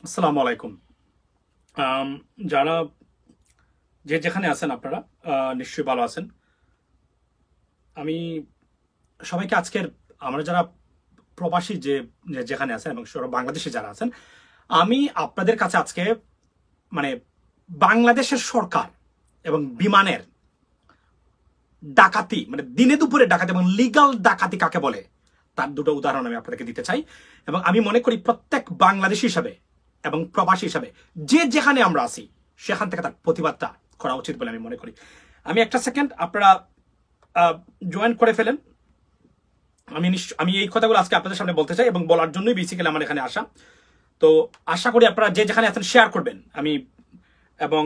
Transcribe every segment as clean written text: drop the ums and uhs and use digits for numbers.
আসসালামু আলাইকুম। আম, যারা যে যেখানে আছেন আপনারা নিশ্চয়ই ভালো আছেন। আমি সবাইকে আজকের আমরা যারা প্রবাসী যে যেখানে আছেন এবং বাংলাদেশে যারা আছেন, আমি আপনাদের কাছে আজকে মানে বাংলাদেশের সরকার এবং বিমানের ডাকাতি, মানে দিনে দুপুরে ডাকাতি এবং লিগাল ডাকাতি কাকে বলে তার দুটো উদাহরণ আমি আপনাদেরকে দিতে চাই। এবং আমি মনে করি প্রত্যেক বাংলাদেশী হিসাবে এবং প্রবাসী হিসাবে যে যেখানে আমরা আছি সেখান থেকে তার প্রতিবাদটা করা উচিত বলে আমি মনে করি। আমি একটা সেকেন্ড, আপনারা জয়েন করে ফেলেন। আমি এই কথাগুলো আজকে আপনাদের সামনে বলতে চাই এবং বলার জন্যই বেসিক্যালি আমার এখানে আসা। তো আশা করি আপনারা যে যেখানে আছেন শেয়ার করবেন। আমি এবং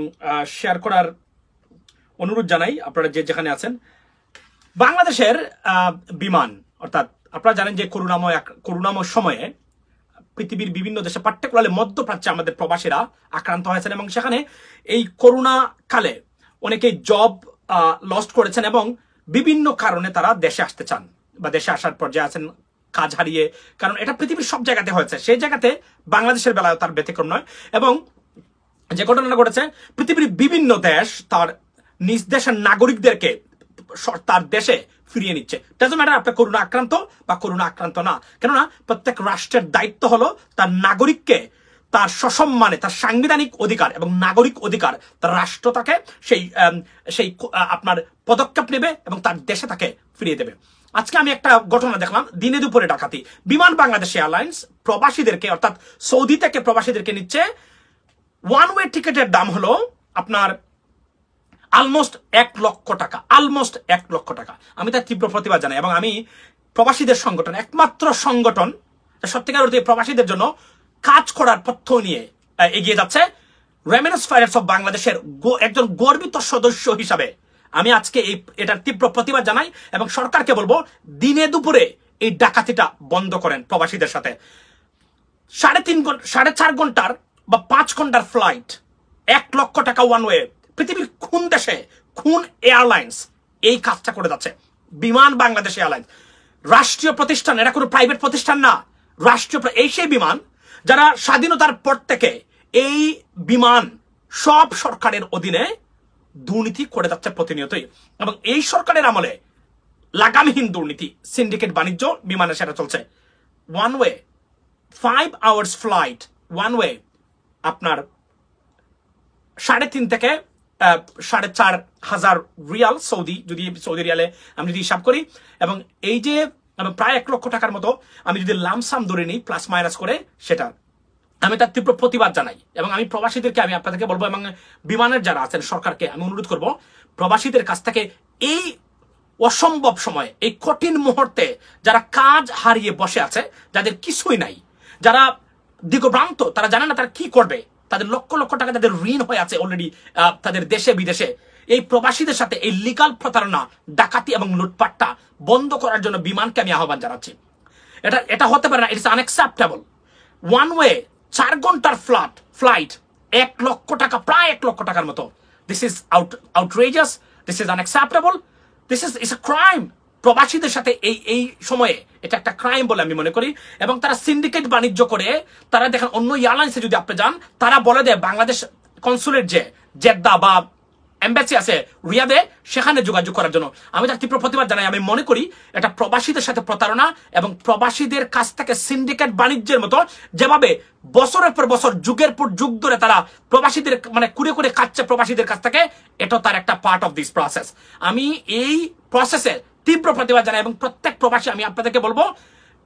শেয়ার করার অনুরোধ জানাই আপনারা যে যেখানে আছেন। বাংলাদেশের বিমান, অর্থাৎ আপনারা জানেন যে করুণাময় সময়ে পৃথিবীর বিভিন্ন দেশে, পার্টিকুলারলি মধ্যপ্রাচ্যে আমাদের প্রবাসীরা আক্রান্ত হয়েছেন এবং সেখানে এই করোনা কালে অনেকেই জব লস্ট করেছেন এবং বিভিন্ন কারণে তারা দেশে আসতে চান বা দেশে আসার পর্যায়ে আছেন কাজ হারিয়ে। কারণ এটা পৃথিবীর সব জায়গাতে হয়েছে, সেই জায়গাতে বাংলাদেশের বেলায় তার ব্যতিক্রম নয়। এবং যে ঘটনা ঘটেছে, পৃথিবীর বিভিন্ন দেশ তার নিজ দেশের নাগরিকদেরকে তার দেশে ফিরিয়ে নিচ্ছে। ডাজন্ট ম্যাটার আপনি করোনা আক্রান্ত বা করোনা আক্রান্ত না, কেননা প্রত্যেক রাষ্ট্রের দায়িত্ব হলো তার নাগরিককে তার সসম্মানে, তার সাংবিধানিক অধিকার এবং নাগরিক অধিকার তার রাষ্ট্র তাকে সেই সেই আপনার পদক্ষেপ নেবে এবং তার দেশে তাকে ফিরিয়ে দেবে। আজকে আমি একটা ঘটনা দেখলাম, দিনে দুপুরে ডাকাতি। বিমান বাংলাদেশ এয়ারলাইন্স প্রবাসীদেরকে, অর্থাৎ সৌদি থেকে প্রবাসীদেরকে নিচ্ছে। ওয়ান ওয়ে টিকিটের দাম হলো আপনার অলমোস্ট 1 লক্ষ টাকা, অলমোস্ট 1 লক্ষ টাকা। আমি তার তীব্র প্রতিবাদ জানাই এবং আমি প্রবাসীদের সংগঠন, একমাত্র সংগঠন সত্যিকার অর্থে প্রবাসীদের জন্য কাজ করার পথ্য নিয়ে এগিয়ে যাচ্ছে, রেমিটেন্স ফাইটার্স অফ বাংলাদেশের একজন গর্বিত সদস্য হিসাবে আমি আজকে এটার তীব্র প্রতিবাদ জানাই এবং সরকারকে বলবো দিনে দুপুরে এই ডাকাতিটা বন্ধ করেন প্রবাসীদের সাথে। 4.5 ঘন্টার বা 5 ঘন্টার ফ্লাইট, 1 লক্ষ টাকা ওয়ান ওয়ে। পৃথিবীর কোন দেশে, কোন এয়ারলাইন্স এই কাজটা করে যাচ্ছে? বিমান বাংলাদেশ এয়ারলাইন্স রাষ্ট্রীয় প্রতিষ্ঠান, এটা কোনো প্রাইভেট প্রতিষ্ঠান না, রাষ্ট্রীয়। এই সেই বিমান যারা স্বাধীনতার পর থেকে এই বিমান সব সরকারের অধীনে দুর্নীতি করে যাচ্ছে প্রতিনিয়তই। এবং এই সরকারের আমলে লাগামহীন দুর্নীতি, সিন্ডিকেট বাণিজ্য বিমানে সেটা চলছে। One way 5 hours flight, one way আপনার 3.5 থেকে 4,500 রিয়াল সৌদি, যদি সৌদি রিয়ালে আমি যদি হিসাব করি। এবং এই যে প্রায় 1 লক্ষ টাকার মতো আমি যদি লামসাম ধরে নিই প্লাস মাইনাস করে, সেটা আমি তার তীব্র প্রতিবাদ জানাই। এবং আমি প্রবাসীদেরকে, আমি আপনাদেরকে বলবো এবং বিমানের যারা আছেন সরকারকে আমি অনুরোধ করব, প্রবাসীদের কাছ থেকে এই অসম্ভব সময়ে, এই কঠিন মুহূর্তে যারা কাজ হারিয়ে বসে আছে, যাদের কিছুই নাই, যারা দিগভ্রান্ত, তারা জানে না তারা কি করবে, তাদের লক্ষ লক্ষ টাকা তাদের ঋণ হয়ে আছে অলরেডি তাদের দেশে বিদেশে, এই প্রবাসীদের সাথে এই লিগাল প্রতারণা, ডাকাতি এবং লুটপাটটা বন্ধ করার জন্য বিমানকে আমি আহ্বান জানাচ্ছি। এটা এটা হতে পারে না, ইটস আনএক্সেপ্টেবল। ওয়ান ওয়ে 4 ঘন্টার ফ্লাইট, 1 লক্ষ টাকা, প্রায় 1 লক্ষ টাকার মতো। This is outrageous, this is unacceptable, this is a crime. প্রবাসীদের সাথে এই এই সময়ে এটা একটা ক্রাইম বলে আমি মনে করি। এবং তারা সিন্ডিকেট বাণিজ্য করে, তারা দেখেন অন্য এয়ারলাইন্সে যদি আপনি যান, তারা বলে দেয় বাংলাদেশ কনসুলেট যে জেদ্দা বা এম্বাসি আছে রিয়াদে, সেখানে যোগাযোগ করার জন্য। আমি তার তীব্র প্রতিবাদ জানাই। আমি মনে করি এটা প্রবাসীদের সাথে প্রতারণা এবং প্রবাসীদের কাছ থেকে সিন্ডিকেট বাণিজ্যের মতো, যেভাবে বছরের পর বছর, যুগের পর যুগ ধরে তারা প্রবাসীদের মানে কুড়ে কুড়ে খাচ্ছে প্রবাসীদের কাছ থেকে, এটা তার একটা পার্ট অফ দিস প্রসেস। আমি এই প্রসেসে তীব্র প্রতিবাদ জানাই এবং প্রত্যেক প্রবাসী আমি আপনাদেরকে বলবো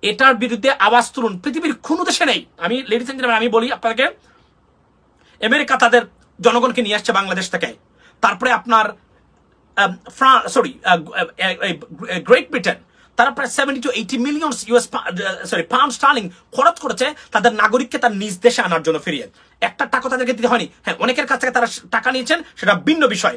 এটার বিরুদ্ধে আওয়াজ তুলুন। পৃথিবীর কোনো দেশে নেই। আমি লেডিস এন্ড জেন্টলম্যান, আমি বলি আপনাদেরকে, আমেরিকা তাদের জনগণকে নিয়ে আসছে বাংলাদেশ থেকে। তারপরে আপনার গ্রেট ব্রিটেন, তারা প্রায় 70 to 80 মিলিয়ন পাউন্ড স্টার্লিং খরচ করেছে তাদের নাগরিককে তার নিজ দেশে আনার জন্য ফিরিয়ে। একটা টাকা তাদেরকে দিতে হয়নি। হ্যাঁ, অনেকের কাছ থেকে তারা টাকা নিয়েছেন, সেটা ভিন্ন বিষয়।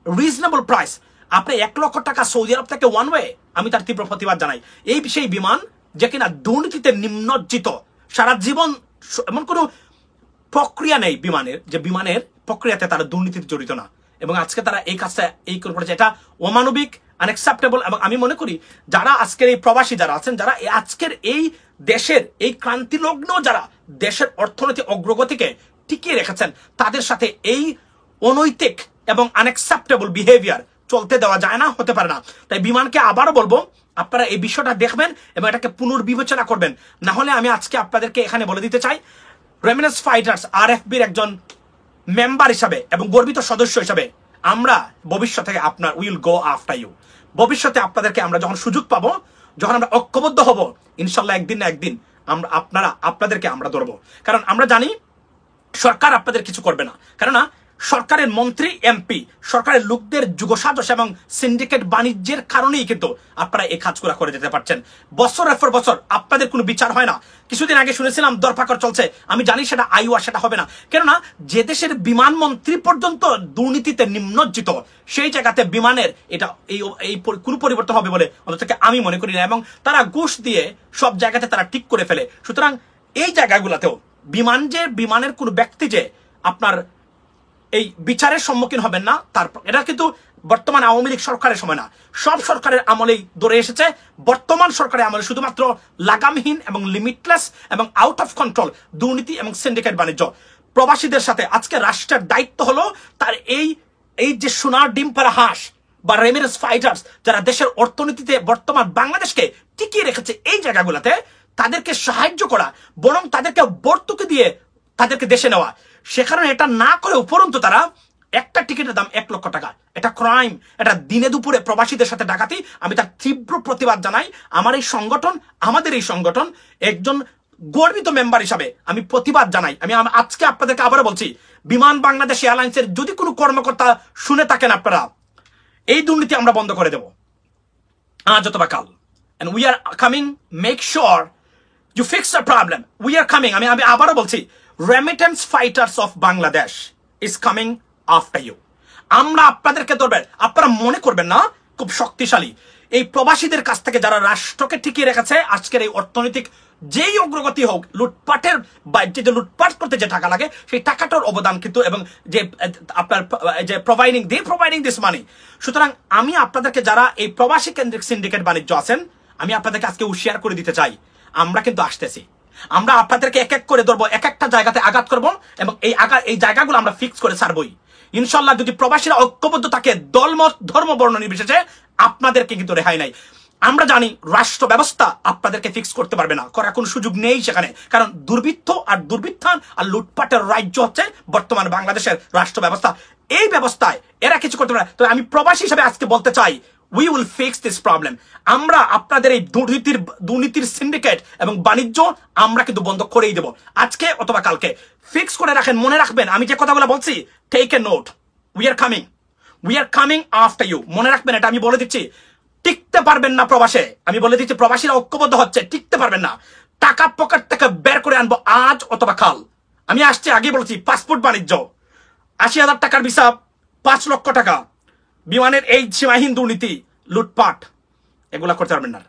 Reasonable price. আপনি 1 লক্ষ টাকা সৌদি আরব থেকে ওয়ান ওয়ে, আমি তার তীব্র প্রতিবাদ জানাই। এই সেই বিমান যে কিনা দুর্নীতিতে নিমজ্জিত, সারা জীবন এমন কোনো প্রক্রিয়া নেই বিমানের, যে বিমানের প্রক্রিয়াতে তারা দুর্নীতিতে জড়িত না। এবং আজকে তারা এই কাজটা এই করে পড়েছে, এটা অমানবিক, আনএক্সেপ্টেবল। এবং আমি মনে করি যারা আজকের এই প্রবাসী যারা আছেন, যারা আজকের এই দেশের এই ক্রান্তিলগ্ন যারা দেশের অর্থনৈতিক অগ্রগতিকে টিকিয়ে রেখেছেন, তাদের সাথে এই অনৈতিক এবং আনএক্সেপ্টেবল বিহেভিয়ার চলতে দেওয়া যায় না, হতে পারে না। তাই বিমানকে আবারও বলবো, আপনারা এই বিষয়টা দেখবেন এবং এটাকে পুনর্বিবেচনা করবেন। না হলে আমি আজকে আপনাদেরকে এখানে বলে দিতে চাই, রেমিটেন্স ফাইটার্স RFB-র একজন মেম্বার হিসাবে এবং গর্বিত সদস্য হিসাবে আমরা ভবিষ্যতে আপনার উইল গো আফটার ইউ। ভবিষ্যতে আপনাদেরকে আমরা যখন সুযোগ পাবো, যখন আমরা ঐক্যবদ্ধ হব, ইনশাল্লাহ একদিন না একদিন আপনাদেরকে আমরা ধরবো। কারণ আমরা জানি সরকার আপনাদের কিছু করবে না, কেননা সরকারের মন্ত্রী MP, সরকারের লোকদের যুগসাজশ এবং সিন্ডিকেট বাণিজ্যের কারণেই কিন্তু আপনারা এই কাজগুলো করে যেতে পারছেন। বছরের পর বছর আপনাদের কোনো বিচার হয় না। কিছুদিন আগে শুনেছিলাম দরপাকড় চলছে, আমি জানি সেটা আইওয়া, সেটা হবে না। কেননা যে দেশের বিমান মন্ত্রী পর্যন্ত দুর্নীতিতে নিমজ্জিত, সেই জায়গাতে বিমানের এটা এই কোনো পরিবর্তন হবে বলে অন্তত আমি মনে করি না। এবং তারা ঘুষ দিয়ে সব জায়গাতে তারা ঠিক করে ফেলে। সুতরাং এই জায়গাগুলোতেও বিমানের কোনো ব্যক্তি যে আপনার এই বিচারের সম্মুখীন হবেন না, তারপর এটা কিন্তু বর্তমান আওয়ামী লীগ সরকারের সময় না, সব সরকারের আমলেই ধরে এসেছে। বর্তমান সরকারের আমলে শুধুমাত্র লাগামহীন এবং লিমিটলেস এবং আউট অফ কন্ট্রোল দুর্নীতি এবং সিন্ডিকেট বাণিজ্য। প্রবাসীদের সাথে আজকে রাষ্ট্রের দায়িত্ব হলো তার এই যে সোনার ডিম পাড়া হাঁস বা রেমিটেন্স ফাইটার্স, যারা দেশের অর্থনীতিতে বর্তমান বাংলাদেশকে টিকিয়ে রেখেছে, এই জায়গাগুলোতে তাদেরকে সাহায্য করা, বরং তাদেরকে ভর্তুকি দিয়ে তাদেরকে দেশে নেওয়া। সেখানে এটা না করে উপরন্তু তারা একটা টিকিটের দাম 1 লক্ষ টাকা, এটা ক্রাইম, এটা দিনে দুপুরে প্রবাসীদের সাথে ডাকাতি। আমি তার তীব্র প্রতিবাদ জানাই। আমাদের এই সংগঠন একজন গর্বিত মেম্বার হিসাবে আমি প্রতিবাদ জানাই। আমি আজকে আপনাদেরকে আবারও বলছি, বিমান বাংলাদেশ এয়ারলাইন্সের যদি কোনো কর্মকর্তা শুনে থাকেন, আপনারা এই দুর্নীতি আমরা বন্ধ করে দেব আজ অথবা কাল। and we are coming, make sure you fix the problem. We are coming, আমি আবারও বলছি, remittance fighters of Bangladesh is coming after you. আমরা আপনাদেরকে ধরবেন। আপনারা মনে করবেন না খুব শক্তিশালী এই প্রবাসীদের কাছ থেকে যারা রাষ্ট্রকে টিকিয়ে রেখেছে, আজকের এই অর্থনৈতিক যেই অগ্রগতি হোক, লুটপাটের যে লুটপাট করতে যে টাকা লাগে, সেই টাকাটার অবদান কিন্তু, এবং যে আপনার যে প্রোভাইডিং দিস মানি। সুতরাং আমি আপনাদেরকে, যারা এই প্রবাসী কেন্দ্রিক সিন্ডিকেট বাণিজ্য আছেন, আমি আপনাদেরকে আজকে হুঁশিয়ার করে দিতে চাই, আমরা কিন্তু আসতেছি। আমরা আপনাদেরকে এক এক করে ধরবো, এক একটা জায়গাতে আঘাত করবো এবং এই জায়গাগুলো আমরা ফিক্স করে ছাড়বই ইনশাল্লাহ। যদি প্রবাসীরা ঐক্যবদ্ধ থাকে, দলমত ধর্ম বর্ণ নির্বিশেষে, আপনাদেরকে কিন্তু রেহাই নাই। আমরা জানি রাষ্ট্র ব্যবস্থা আপনাদেরকে ফিক্স করতে পারবে না, করার কোনো সুযোগ নেই সেখানে। কারণ দুর্বৃত্তায়ন আর লুটপাটের রাজ্য হচ্ছে বর্তমান বাংলাদেশের রাষ্ট্র ব্যবস্থা। এই ব্যবস্থায় এরা কিছু করতে পারে। তো আমি প্রবাসী হিসেবে আজকে বলতে চাই, we will fix this problem. আমরা আপনাদের এই দুর্নীতির সিন্ডিকেট এবং বাণিজ্য আমরা কিন্তু বন্ধ করেই দেব, আজকে অথবা কালকে। ফিক্স করে রাখেন, মনে রাখবেন আমি যে কথাগুলো বলছি, take a note. we are coming after you. মনে রাখবেন, এটা আমি বলে দিচ্ছি। টিকতে পারবেন না প্রবাসে, আমি বলে দিচ্ছি, প্রবাসীরা ঐক্যবদ্ধ হচ্ছে, টিকতে পারবেন না। টাকা পকেট থেকে বের করে আনবো আজ অথবা কাল। আমি আসছি, আগে বলেছি, পাসপোর্ট বাণিজ্য, 80,000 টাকার ভিসা 5 লক্ষ টাকা, বিমানের এই সীমাহীন দুর্নীতি, লুটপাট, এগুলা করতে পারবেন না।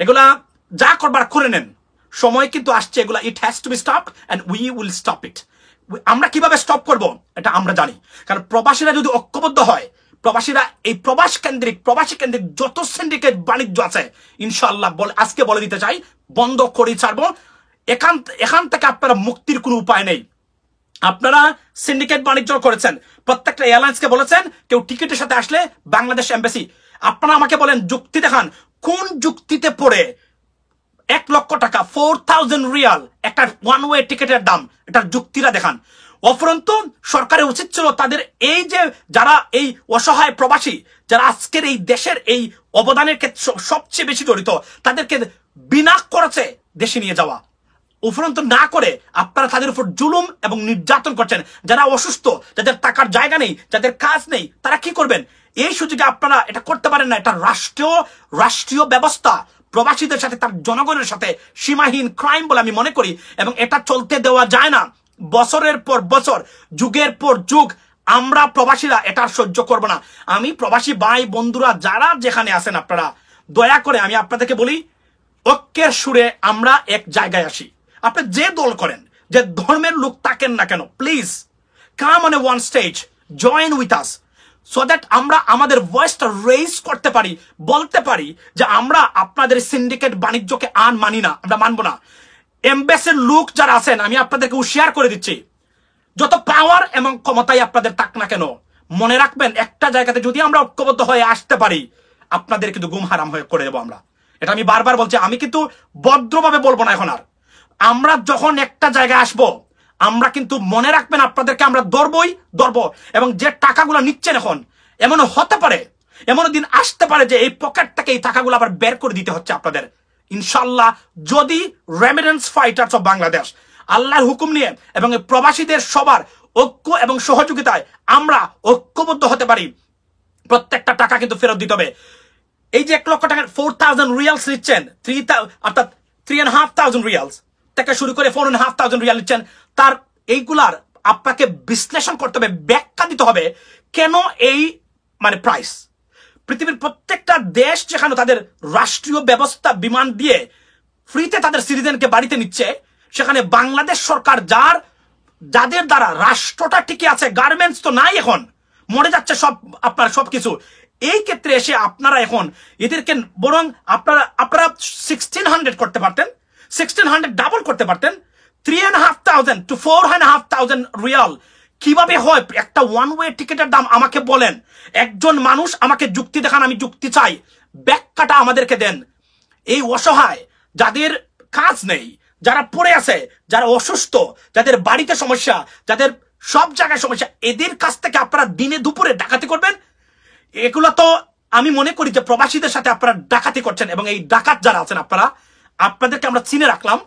এগুলা যা করবার করে নেন, সময় কিন্তু আসছে, এগুলা it has to be stopped and we will stop it. আমরা কিভাবে স্টপ করব এটা আমরা জানি। কারণ প্রবাসীরা যদি ঐক্যবদ্ধ হয়, প্রবাসীরা এই প্রবাসী কেন্দ্রিক যত সিন্ডিকেট বাণিজ্য আছে, ইনশাআল্লাহ আজকে বলে দিতে চাই, বন্ধ করে ছাড়বো। এখান থেকে আপনারা মুক্তির কোনো উপায় নেই। আপনারা সিন্ডিকেট বাণিজ্য করেছেন, প্রত্যেকটা এয়ারলাইন্সকে বলেছেন কেউ টিকিটের সাথে আসলে বাংলাদেশ এম্বাসি। আপনারা আমাকে বলেন, যুক্তি দেখান, কোন যুক্তিতে পড়ে 1 লক্ষ টাকা 4,000 রিয়াল একটা ওয়ান ওয়ে টিকিটের দাম, এটার যুক্তিরা দেখান। অপরন্তু সরকারের উচিত ছিল তাদের এই যে যারা এই অসহায় প্রবাসী, যারা আজকের এই দেশের এই অবদানের ক্ষেত্রে সবচেয়ে বেশি জড়িত, তাদেরকে বিনা খরচে দেশে নিয়ে যাওয়া। উপরন্তু না করে আপনারা তাদের উপর জুলুম এবং নির্যাতন করছেন। যারা অসুস্থ, যাদের টাকার জায়গা নেই, যাদের কাজ নেই, তারা কি করবেন? এই সুযোগে আপনারা এটা করতে পারেন না। এটা রাষ্ট্রীয় ব্যবস্থা প্রবাসীদের সাথে, তার জনগণের সাথে সীমাহীন ক্রাইম বলে আমি মনে করি, এবং এটা চলতে দেওয়া যায় না। বছরের পর বছর, যুগের পর যুগ আমরা প্রবাসীরা এটা সহ্য করব না। আমি প্রবাসী ভাই বন্ধুরা যারা যেখানে আছেন, আপনারা দয়া করে আমি আপনাদেরকে বলি, ঐক্যের সুরে আমরা এক জায়গায় আসি। আপনি যে দল করেন, যে ধর্মের লোক থাকেন না কেন, please come on a one stage, join with us, so that আমরা আমাদের ভয়েসটা রেইজ করতে পারি, বলতে পারি যে আমরা আপনাদের সিন্ডিকেট বাণিজ্যকে মানি না, আমরা মানবো না। এমবেসির লোক যারা আছেন, আমি আপনাদেরকে হুঁশিয়ার করে দিচ্ছি, যত পাওয়ার এবং ক্ষমতাই আপনাদের থাক না কেন, মনে রাখবেন একটা জায়গাতে যদি আমরা ঐক্যবদ্ধ হয়ে আসতে পারি, আপনাদের কিন্তু গুম হারাম হয়ে করে দেবো আমরা। এটা আমি বারবার বলছি, আমি কিন্তু ভদ্রভাবে বলবো না এখন আর। আমরা যখন একটা জায়গায় আসবো, আমরা কিন্তু মনে রাখবেন আপনাদেরকে আমরা ধরবো। এবং যে টাকাগুলো নিচ্ছেন এখন, এমনও হতে পারে, এমন দিন আসতে পারে যে এই পকেট থেকে এই টাকাগুলো আবার বের করে দিতে হচ্ছে আপনাদের, ইনশাল্লাহ। যদি রেমিটেন্স ফাইটার্স অফ বাংলাদেশ আল্লাহর হুকুম নিয়ে এবং এই প্রবাসীদের সবার ঐক্য এবং সহযোগিতায় আমরা ঐক্যবদ্ধ হতে পারি, প্রত্যেকটা টাকা কিন্তু ফেরত দিতে হবে। এই যে 1 লক্ষ টাকার 4000 রিয়ালস নিচ্ছেন, অর্থাৎ 3500 রিয়ালস থেকে শুরু করে 4500 রিয়াল নিচ্ছেন, তার এইগুলার আপনাকে বিশ্লেষণ করতে হবে, ব্যাখ্যা দিতে হবে কেন এই মানে প্রাইস। পৃথিবীর প্রত্যেকটা দেশ যেখানে তাদের রাষ্ট্রীয় ব্যবস্থা বিমান দিয়ে ফ্রিতে তাদের সিটিজেনকে বাড়িতে নিচ্ছে, সেখানে বাংলাদেশ সরকার যাদের দ্বারা রাষ্ট্রটা টিকে আছে, গার্মেন্টস তো নাই, এখন মরে যাচ্ছে সব আপনার সবকিছু। এই ক্ষেত্রে এসে আপনারা এখন এদেরকে বরং আপনারা 1600 করতে পারতেন, 1600 ডাবল করতে পারতেন। 3500 to 4500 রিয়াল কিভাবে হয় একটা ওয়ান ওয়ে টিকেটের দাম আমাকে বলেন। একজন মানুষ আমাকে যুক্তি দেখান, আমি যুক্তি চাই, ব্যাখ্যাটা আমাদেরকে দেন। এই অসহায় যাদের কাজ নেই, যারা পড়ে আছে, যারা অসুস্থ, যাদের বাড়িতে সমস্যা, যাদের সব জায়গায় সমস্যা, এদের কাছ থেকে আপনারা দিনে দুপুরে ডাকাতি করবেন? এগুলো তো আমি মনে করি যে প্রবাসীদের সাথে আপনারা ডাকাতি করছেন। এবং এই ডাকাত যারা আছেন আপনাদেরকে আমরা চিনে রাখলাম।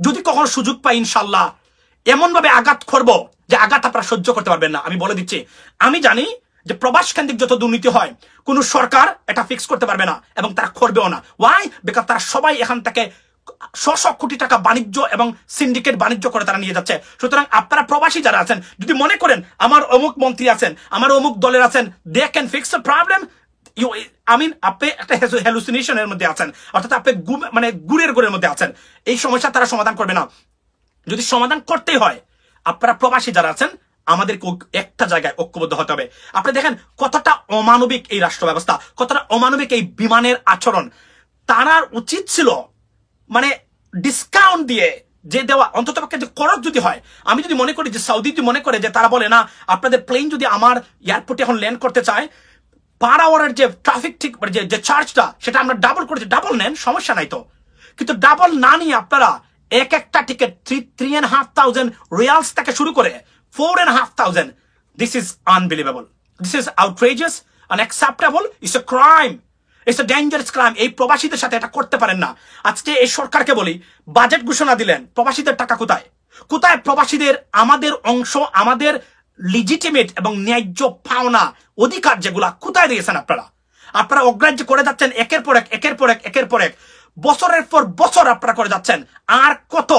যদি কখনো সুযোগ পাই, ইনশাল্লাহ এমন ভাবে আঘাত করব যে আঘাত আপনারা সহ্য করতে পারবেন না। আমি বলে দিচ্ছি, আমি জানি যে প্রবাস কেন্দ্রিক যত দুর্নীতি হয় কোন সরকার এটা ফিক্স করতে পারবে না এবং তারা করবেও না। ওয়াই? বিকজ তারা সবাই এখান থেকে 100 কোটি টাকা বাণিজ্য এবং সিন্ডিকেট বাণিজ্য করে তারা নিয়ে যাচ্ছে। সুতরাং আপনারা প্রবাসী যারা আছেন, যদি মনে করেন আমার অমুক মন্ত্রী আছেন, আমার অমুক দলের আছেন, they can fix the problem, আপনি একটা হ্যালুসিনেশনের মধ্যে আছেন, অর্থাৎ আপনি মানে গুড়ের মধ্যে আছেন। এই সমস্যা তারা সমাধান করবে না। যদি সমাধান করতেই হয়, আপনারা প্রবাসী যারা আছেন আমাদেরকে একটা জায়গায় ঐক্যবদ্ধ হতে হবে। আপনি দেখেন কতটা অমানবিক এই রাষ্ট্র ব্যবস্থা, কতটা অমানবিক এই বিমানের আচরণ। তার উচিত ছিল মানে ডিসকাউন্ট দিয়ে যে দেওয়া, অন্তত যে খরচ যদি হয়। আমি যদি মনে করি যে সৌদি যদি মনে করে যে তারা বলে না, আপনাদের প্লেন যদি আমার এয়ারপোর্টে এখন ল্যান্ড করতে চায়, পার আওয়ারের যে ট্রাফিক ঠিক যে চার্জটা সেটা আমরা ডাবল করেছি, ডাবল নেন, সমস্যা নাই তো। কিন্তু ডাবল না নিয়ে আপনারা একটা টিকেট 3,500 রিয়ালস থেকে শুরু করে 4,500, this is unbelievable, this is outrageous, unacceptable, it's a crime, it's a dangerous crime. এই প্রবাসীদের সাথে এটা করতে পারেন না। আজকে এই সরকারকে বলি, বাজেট ঘোষণা দিলেন, প্রবাসীদের টাকা কোথায়? কোথায় প্রবাসীদের আমাদের অংশ, আমাদের লিজিটিমেট এবং ন্যায্য পাওনা অধিকার যেগুলা কোথায় দিয়েছেন আপনারা অগ্রাহ্য করে যাচ্ছেন একের পর এক, বছরের পর বছর আপনারা করে যাচ্ছেন। আর কত?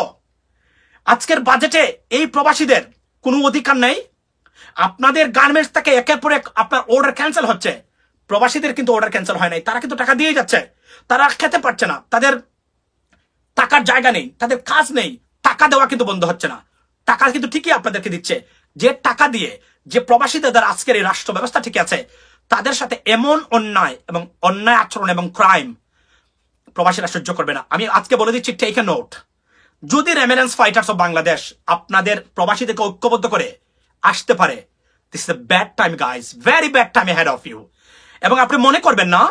আজকের বাজেটে এই প্রবাসীদের কোনো অধিকার নেই। আপনাদের গার্মেন্টস থেকে একের পর এক আপনার অর্ডার ক্যান্সেল হচ্ছে, প্রবাসীদের কিন্তু অর্ডার ক্যান্সেল হয় নাই, তারা কিন্তু টাকা দিয়ে যাচ্ছে, তারা খেতে পারছে না, তাদের টাকার জায়গা নেই, তাদের কাজ নেই, টাকা দেওয়া কিন্তু বন্ধ হচ্ছে না। টাকা কিন্তু ঠিকই আপনাদেরকে দিচ্ছে। যে টাকা দিয়ে যে প্রবাসীদের দ্বারা আজকের এই রাষ্ট্র ব্যবস্থা ঠিক আছে, তাদের সাথে এমন অন্যায় আচরণ এবং ক্রাইম প্রবাসীরা সহ্য করবে না। আমি আজকে বলে দিচ্ছি, টেক এ নোট, যদি রেমিটেন্স ফাইটার্স অফ বাংলাদেশ আপনাদের প্রবাসীদেরকে ঐক্যবদ্ধ করে আসতে পারে, this is a bad time guys, very bad time head of you. এবং আপনি মনে করবেন না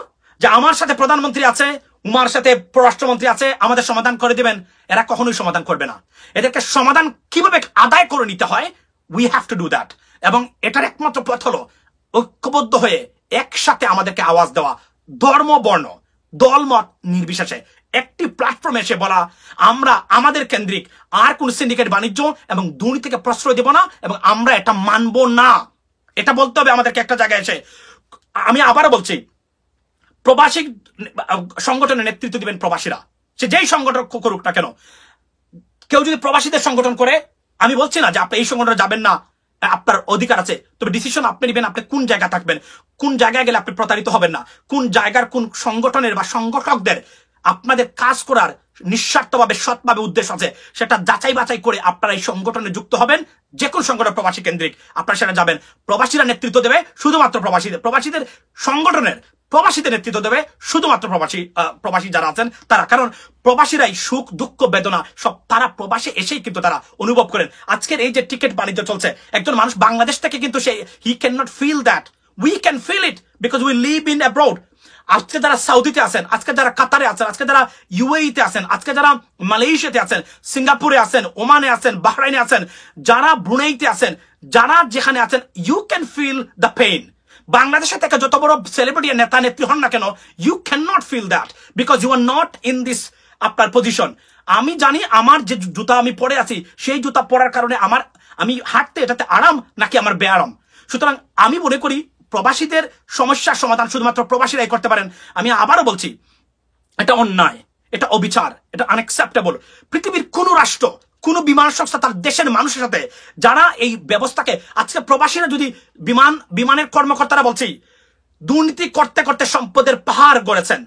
যে আমার সাথে প্রধানমন্ত্রী আছে, উমার সাথে পররাষ্ট্রমন্ত্রী আছে, আমাদের সমাধান করে দিবেন। এরা কখনোই সমাধান করবে না। এদেরকে সমাধান কিভাবে আদায় করে নিতে হয়, we have to do that. এবং এটার একমাত্র পথ হলো ঐক্যবদ্ধ হয়ে একসাথে আমাদেরকে আওয়াজ দেওয়া, ধর্ম বর্ণ দলমত নির্বিশেষে একটি প্ল্যাটফর্মে এসে বলা, আমরা আমাদের কেন্দ্রিক আর কোন সিন্ডিকেট বাণিজ্য এবং দুর্নীতিকে প্রশ্রয় দেব না এবং আমরা এটা মানব না। এটা বলতে হবে আমাদেরকে একটা জায়গায় এসে। আমি আবারও বলছি, প্রবাসী সংগঠনের নেতৃত্ব দিবেন প্রবাসীরা, সে যেই সংগঠন করুক না কেন। কেউ যদি প্রবাসীদের সংগঠন করে, আমি বলছি না যে আপনি এই সংগঠনে যাবেন না, আপনার অধিকার আছে, তবে ডিসিশন আপনি নেবেন, আপনি কোন জায়গায় থাকবেন, কোন জায়গায় গেলে আপনি প্রতারিত হবেন না, কোন জায়গার কোন সংগঠনের বা সংগঠকদের আপনাদের কাজ করার নিঃস্বার্থভাবে সৎভাবে উদ্দেশ্য আছে, সেটা যাচাই বাছাই করে আপনারা এই সংগঠনে যুক্ত হবেন। যে কোন সংগঠন প্রবাসী কেন্দ্রিক আপনারা সেটা যাবেন, প্রবাসীরা নেতৃত্ব দেবে, শুধুমাত্র প্রবাসীদের সংগঠনের প্রবাসীদের নেতৃত্ব দেবে শুধুমাত্র প্রবাসী যারা আছেন তারা, কারণ প্রবাসীরাই সুখ দুঃখ বেদনা সব তারা প্রবাসে এসেই কিন্তু তারা অনুভব করেন। আজকের এই যে টিকিট বাণিজ্য চলছে, একজন মানুষ বাংলাদেশ থেকে কিন্তু সে he can not feel that, we can feel it because we live in abroad. আজকে যারা সাউদিতে আছেন, আজকে যারা কাতারে আছেন, আজকে যারা ইউএইতে আছেন, আজকে যারা মালয়েশিয়াতে আছেন, সিঙ্গাপুরে আছেন, ওমানে আছেন, বাহরাইনে আছেন, যারা ব্রুনেইতে আছেন, যারা যেখানে আছেন, you can feel the pain. বাংলাদেশে থেকে যত বড় সেলিব্রিটি নেতা নেত্রী হন না কেন, you can not feel that because you are not in this আপনার পজিশন। আমি জানি আমার যে জুতা আমি পরে আছি, সেই জুতা পরার কারণে আমি হাঁটতে এটাতে আরাম নাকি আমার বেআরাম। সুতরাং আমি মনে করি প্রবাসীদের সমস্যার সমাধান শুধুমাত্র প্রবাসীরাই করতে পারেন। আমি আবারও বলছি, এটা অন্যায়, এটা অবিচার, এটা আনএক্সেপ্টেবল। পৃথিবীর কোন রাষ্ট্র, কোন বিমান সংস্থা তার দেশের মানুষের সাথে যারা এই ব্যবস্থাকে, আজকে প্রবাসীরা যদি বিমানের কর্মকর্তারা বলছি দুর্নীতি করতে করতে সম্পদের পাহাড় গড়েছেন,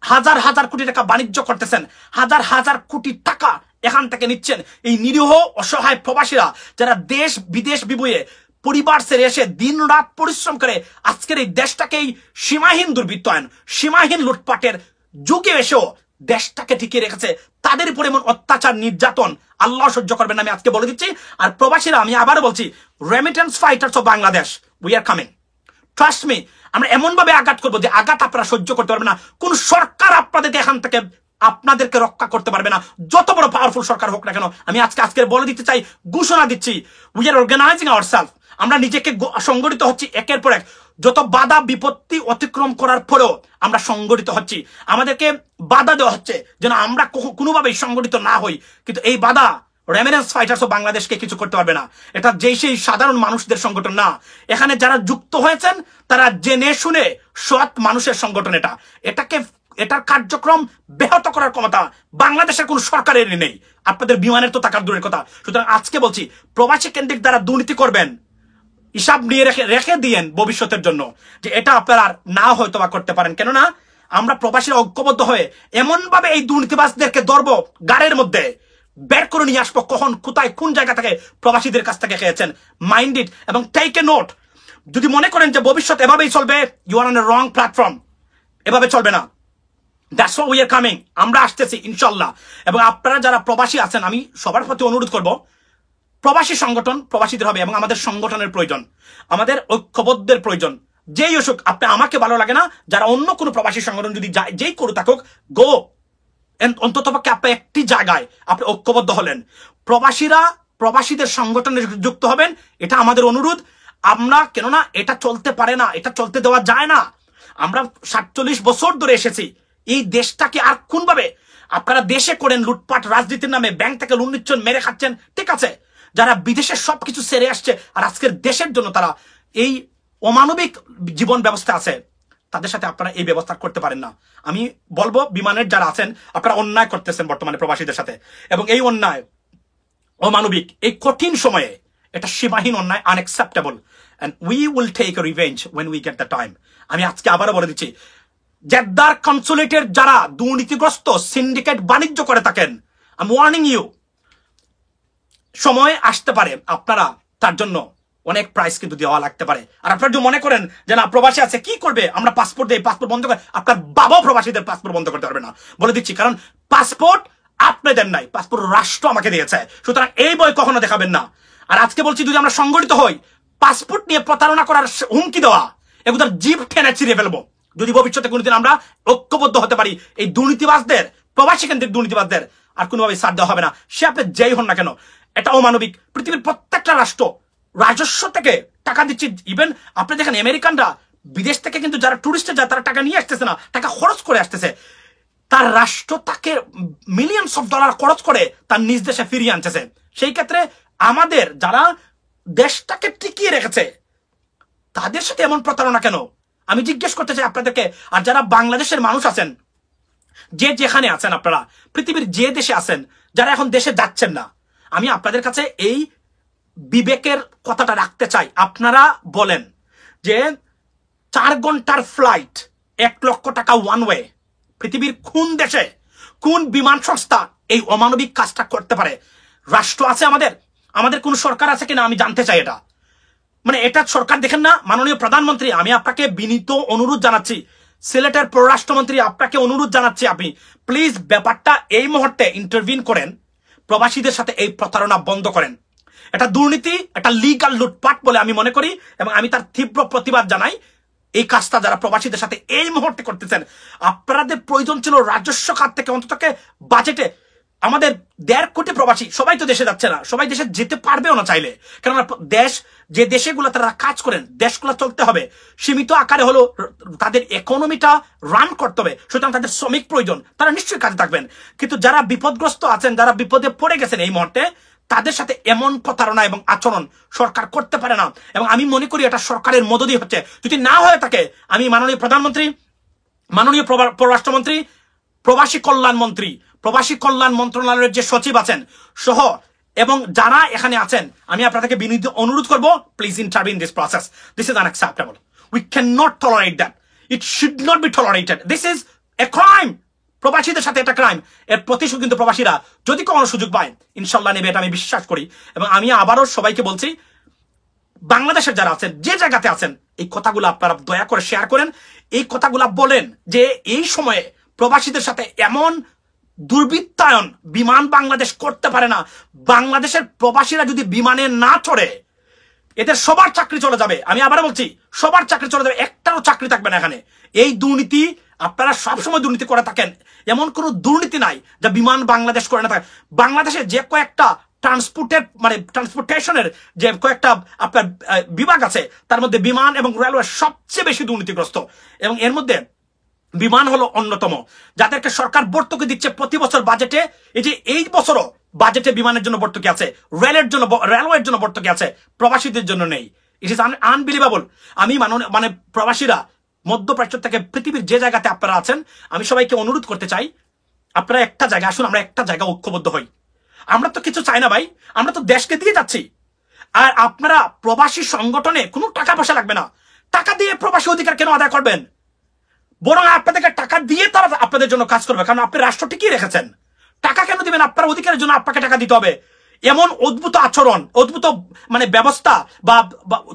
হাজার হাজার কোটি টাকা বাণিজ্য করতেছেন, হাজার হাজার কোটি টাকা এখান থেকে নিচ্ছেন এই নিরীহ অসহায় প্রবাসীরা, যারা দেশ বিদেশ বিবুয়ে পরিবার ছেড়ে এসে দিন রাত পরিশ্রম করে আজকের এই দেশটাকেই সীমাহীন দুর্বৃত্তায়ন, সীমাহীন লুটপাটের যুগে এসেও দেশটাকে টিকিয়ে রেখেছে। তাদের উপর এমন অত্যাচার নির্যাতন আল্লাহ সহ্য করবেন না, আমি আজকে বলে দিচ্ছি। আর প্রবাসীরা, আমি আবারও বলছি, remittance fighters of Bangladesh, we are coming, trust me. আমরা এমন ভাবে আঘাত করবো যে আঘাত আপনারা সহ্য করতে পারবেন না। কোন সরকার আপনাদেরকে এখান থেকে আপনাদেরকে রক্ষা করতে পারবে না, যত বড় পাওয়ারফুল সরকার হোক না কেন। আমি আজকে বলে দিতে চাই, ঘোষণা দিচ্ছি, উই আর অর্গানাইজিং আওয়ারসেলফ। আমরা নিজেকে সংগঠিত হচ্ছি একের পর এক। যত বাধা বিপত্তি অতিক্রম করার পরেও আমরা সংগঠিত হচ্ছি। আমাদেরকে বাধা দেওয়া হচ্ছে যেন আমরা কোনোভাবেই সংগঠিত না হই, কিন্তু এই বাধা রেমিটেন্স ফাইটার্স ও বাংলাদেশকে কিছু করতে পারবে না। এটা সেই সাধারণ মানুষদের সংগঠন না। এখানে যারা যুক্ত হয়েছেন তারা জেনে শুনে সৎ মানুষের সংগঠন। এটার কার্যক্রম ব্যাহত করার ক্ষমতা বাংলাদেশের কোন সরকারের নেই, আপনাদের বিমানের তো টাকার দূরের কথা। সুতরাং আজকে বলছি, প্রবাসী কেন্দ্রিক দ্বারা দুর্নীতি করবেন, হিসাব নিয়ে রেখে দিয়েন ভবিষ্যতের জন্য, যে এটা আপনারা না হয়তো বা করতে পারেন। কেননা আমরা প্রবাসীরা ঐক্যবদ্ধ হয়ে এমন ভাবে এই দুর্নীতিবাজদেরকে ধরবো, গাড়ির মধ্যে বের করে নিয়ে আসবো, কখন কোথায় কোন জায়গা থেকে প্রবাসীদের কাছ থেকে খেয়েছেন। মাইন্ড ইট এবং টেক এ নোট। যদি মনে করেন যে ভবিষ্যৎ এভাবেই চলবে, you are on a wrong platform, এভাবে চলবে না। That's why we are coming, আমরা আসতেছি ইনশাল্লাহ। এবং আপনারা যারা প্রবাসী আছেন, আমি সবার প্রতি অনুরোধ করব, প্রবাসী সংগঠন প্রবাসীদের হবে এবং আমাদের সংগঠনের প্রয়োজন, আমাদের ঐক্যবদ্ধের প্রয়োজন। যেই অসুখ আপনি, আমাকে ভালো লাগে না, যারা অন্য কোনো প্রবাসী সংগঠন যদি যেই করু থাকুক, গো, অন্ততপক্ষে আপনি একটি জায়গায় আপনি ঐক্যবদ্ধ হলেন, প্রবাসীরা প্রবাসীদের সংগঠনে যুক্ত হবেন, এটা আমাদের অনুরোধ। আমরা, কেননা এটা চলতে পারে না, এটা চলতে দেওয়া যায় না। আমরা 47 বছর ধরে এসেছি, এই দেশটাকে আর কোনভাবে আপনারা দেশে করেন লুটপাট, রাজনীতির নামে ব্যাংক থেকে লোন নিচ্ছেন, মেরে খাচ্ছেন, ঠিক আছে। যারা বিদেশের সবকিছু ছেড়ে আসছে আর আজকের দেশের জন্য তারা এই অমানবিক জীবন ব্যবস্থা আছে, তাদের সাথে আপনারা এই ব্যবস্থা করতে পারেন না। আমি বলবো, বিমানের যারা আছেন, আপনারা অন্যায় করতেছেন বর্তমানে প্রবাসীদের সাথে, এবং এই অন্যায় অমানবিক এই কঠিন সময়ে এটা সীমাহীন অন্যায়, unacceptable, and we will take revenge when we get the time. আমি আজকে আবারও বলে দিচ্ছি, জেদ্দার কনসুলেটের যারা দুর্নীতিগ্রস্ত সিন্ডিকেট বাণিজ্য করে থাকেন, আই এম ওয়ার্নিং ইউ, সময় আসতে পারে আপনারা তার জন্য অনেক প্রাইস কিন্তু দেওয়া লাগতে পারে। আর আপনারা যদি মনে করেন যে না, প্রবাসী আছে কি করবে, আমরা পাসপোর্ট দেই, পাসপোর্ট বন্ধ করে, আপনার বাবাও প্রবাসীদের পাসপোর্ট বন্ধ করতে পারবে না, বলে দিচ্ছি। কারণ পাসপোর্ট আপনাদের নাই, পাসপোর্ট রাষ্ট্র আমাকে দিয়েছে। সুতরাং এই বই কখনো দেখাবেন না। আর আজকে বলছি, যদি আমরা সংগঠিত হই, পাসপোর্ট নিয়ে প্রতারণা করার হুমকি দেওয়া, এগুলোর জিভ টেনে ছিঁড়ে ফেলবো। যদি ভবিষ্যতে কোনোদিন আমরা ঐক্যবদ্ধ হতে পারি, এই দুর্নীতিবাজদের, প্রবাসী কেন্দ্রিক দুর্নীতিবাজদের আর কোনোভাবে ছাড় দেওয়া হবে না, সে আপনি যেই হন না কেন। এটা অমানবিক। পৃথিবীর প্রত্যেকটা রাষ্ট্র রাজস্ব থেকে টাকা দিচ্ছে। ইভেন আপনি দেখেন, আমেরিকানরা বিদেশ থেকে কিন্তু যারা টুরিস্টে যায়, তারা টাকা নিয়ে আসতেছে না, টাকা খরচ করে আসতেছে। তার রাষ্ট্র তাকে মিলিয়নস অফ ডলার খরচ করে তার নিজ দেশে ফিরিয়ে আনতেছে। সেই ক্ষেত্রে আমাদের যারা দেশটাকে টিকিয়ে রেখেছে, তাদের সাথে এমন প্রতারণা কেন? আমি জিজ্ঞেস করতে চাই আপনাদেরকে। আর যারা বাংলাদেশের মানুষ আছেন, যে যেখানে আছেন, আপনারা পৃথিবীর যে দেশে আছেন, যারা এখন দেশে যাচ্ছেন না, আমি আপনাদের কাছে এই বিবেকের কথাটা রাখতে চাই। আপনারা বলেন যে 4 ঘন্টার ফ্লাইট, 1 লক্ষ টাকা ওয়ান ওয়ে, পৃথিবীর কোন দেশে, কোন বিমান সংস্থা এই অমানবিক কাজটা করতে পারে? রাষ্ট্র আছে আমাদের কোন সরকার আছে কিনা আমি জানতে চাই। এটা সরকার দেখেন না, মাননীয় প্রধানমন্ত্রী, আমি আপনাকে বিনীত অনুরোধ জানাচ্ছি, সিলেটের পররাষ্ট্রমন্ত্রী, আপনাকে অনুরোধ জানাচ্ছি, আপনি প্লিজ ব্যাপারটা এই মুহূর্তে ইন্টারভিন করেন, প্রবাসীদের সাথে এই প্রতারণা বন্ধ করেন। এটা দুর্নীতি, এটা লিগাল লুটপাট বলে আমি মনে করি, এবং আমি তার তীব্র প্রতিবাদ জানাই। এই কাজটা যারা প্রবাসীদের সাথে এই মুহূর্তে করতেছেন, আপনাদের প্রয়োজন ছিল রাজস্ব খাত থেকে অন্তত বাজেটে আমাদের 1.5 কোটি প্রবাসী, সবাই তো দেশে যাচ্ছে না, সবাই দেশে যেতে পারবেও না চাইলে, কেননা দেশ যে দেশগুলো তারা কাজ করেন, দেশগুলো চলতে হবে, সীমিত আকারে হলো তাদের ইকোনমিটা রান করতে হবে, সুতরাং তাদের শ্রমিক প্রয়োজন, তারা নিশ্চয়ই কাজে থাকবেন। কিন্তু যারা বিপদগ্রস্ত আছেন, যারা বিপদে পড়ে গেছেন এই মুহূর্তে, তাদের সাথে এমন প্রতারণা এবং আচরণ সরকার করতে পারে না, এবং আমি মনে করি এটা সরকারের মদদই হচ্ছে। যদি না হয়ে থাকে, আমি মাননীয় প্রধানমন্ত্রী, মাননীয় পররাষ্ট্রমন্ত্রী, প্রবাসী কল্যাণ মন্ত্রণালয়ের যে সচিব আছেন সহ এবং যারা এখানে আছেন, আমি আপনাদেরকে বিনীত অনুরোধ করব, please intervene this process. This is unacceptable. We can not tolerate that. It should not be tolerated. This is a crime. প্রবাসীদের সাথে এটা ক্রাইম। এর প্রতিশোধ কিন্তু প্রবাসীরা যদি কোনো সুযোগ পায় ইনশাল্লাহ নেবে, এটা আমি বিশ্বাস করি। এবং আমি আবারও সবাইকে বলছি, বাংলাদেশের যারা আছেন, যে জায়গাতে আছেন, এই কথাগুলো আপনারা দয়া করে শেয়ার করেন, এই কথাগুলো বলেন যে এই সময়ে প্রবাসীদের সাথে এমন দুর্বৃত্তায়ন বিমান বাংলাদেশ করতে পারে না। বাংলাদেশের প্রবাসীরা যদি বিমানে না চড়ে, এদের সবার চাকরি চলে যাবে। আমি আবার বলছি, সবার চাকরি চলে যাবে, একটারও চাকরি থাকবে না এখানে। এই দুর্নীতি আপনারা সবসময় দুর্নীতি করে থাকেন, এমন কোনো দুর্নীতি নাই যা বিমান বাংলাদেশ করে না থাকে। বাংলাদেশে যে কয়েকটা ট্রান্সপোর্টেশনের যে কয়েকটা আপনার বিভাগ আছে, তার মধ্যে বিমান এবং রেলওয়ে সবচেয়ে বেশি দুর্নীতিগ্রস্ত, এবং এর মধ্যে বিমান হলো অন্যতম, যাদেরকে সরকার ভর্তুকি দিচ্ছে প্রতি বছর বাজেটে। এই বছরও বাজেটে বিমানের জন্য ভর্তুকি আছে, রেলওয়ের জন্য ভর্তুকি আছে, প্রবাসীদের জন্য নেই। It is unbelievable. আমি মানে প্রবাসীরা মধ্যপ্রাচ্য থেকে পৃথিবীর যে জায়গাতে আপনারা আছেন, আমি সবাইকে অনুরোধ করতে চাই, আপনারা একটা জায়গা আসুন, আমরা একটা জায়গা ঐক্যবদ্ধ হই। আমরা তো কিছু চাই না ভাই, আমরা তো দেশকে দিয়ে যাচ্ছি। আর আপনারা প্রবাসী সংগঠনে কোনো টাকা পয়সা লাগবে না, টাকা দিয়ে প্রবাসী অধিকার কেন আদায় করবেন? বরং আপনাদেরকে টাকা দিয়ে তারা আপনাদের জন্য কাজ করবে, কারণ আপনি রাষ্ট্র টিকিয়ে রেখেছেন। টাকা কেন দিবেন? আপনার অধিকারের জন্য আপনাকে টাকা দিতে হবে। এমন অদ্ভুত আচরণ, অদ্ভুত মানে ব্যবস্থা বা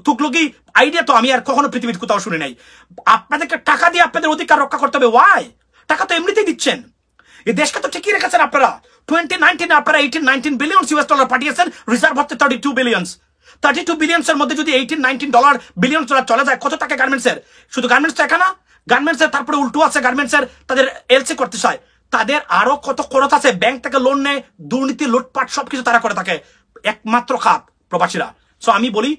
তুকলুকি আইডিয়া তো আমি আর কখনো পৃথিবীর কোথাও শুনি নাই। আপনাদেরকে টাকা দিয়ে আপনাদের অধিকার রক্ষা করতে হবে। ওয়াই? টাকা তো এমনিতেই দিচ্ছেন, এই দেশকে তো টিকিয়ে রেখেছেন আপনারা। 2019 আপনারা 18-19 বিলিয়ন US ডলার পাঠিয়েছেন, রিজার্ভ হচ্ছে 32 বিলিয়ন। 32 বিলিয়নের মধ্যে যদি 18-19 বিলিয়ন চলে যায়, কত টাকা গার্মেন্টসের? শুধু গার্মেন্টস টাকা না, গার্মেন্টসের তারপরে উল্টো আছে, গার্মেন্টসের তাদের এলসি করতে চায়, তাদের আরো কত খরচ আছে, ব্যাংক থেকে লোন নেয়, দুর্নীতি লুটপাট সবকিছু তারা করে থাকে, একমাত্র খাত প্রবাসীরা। সো আমি বলি,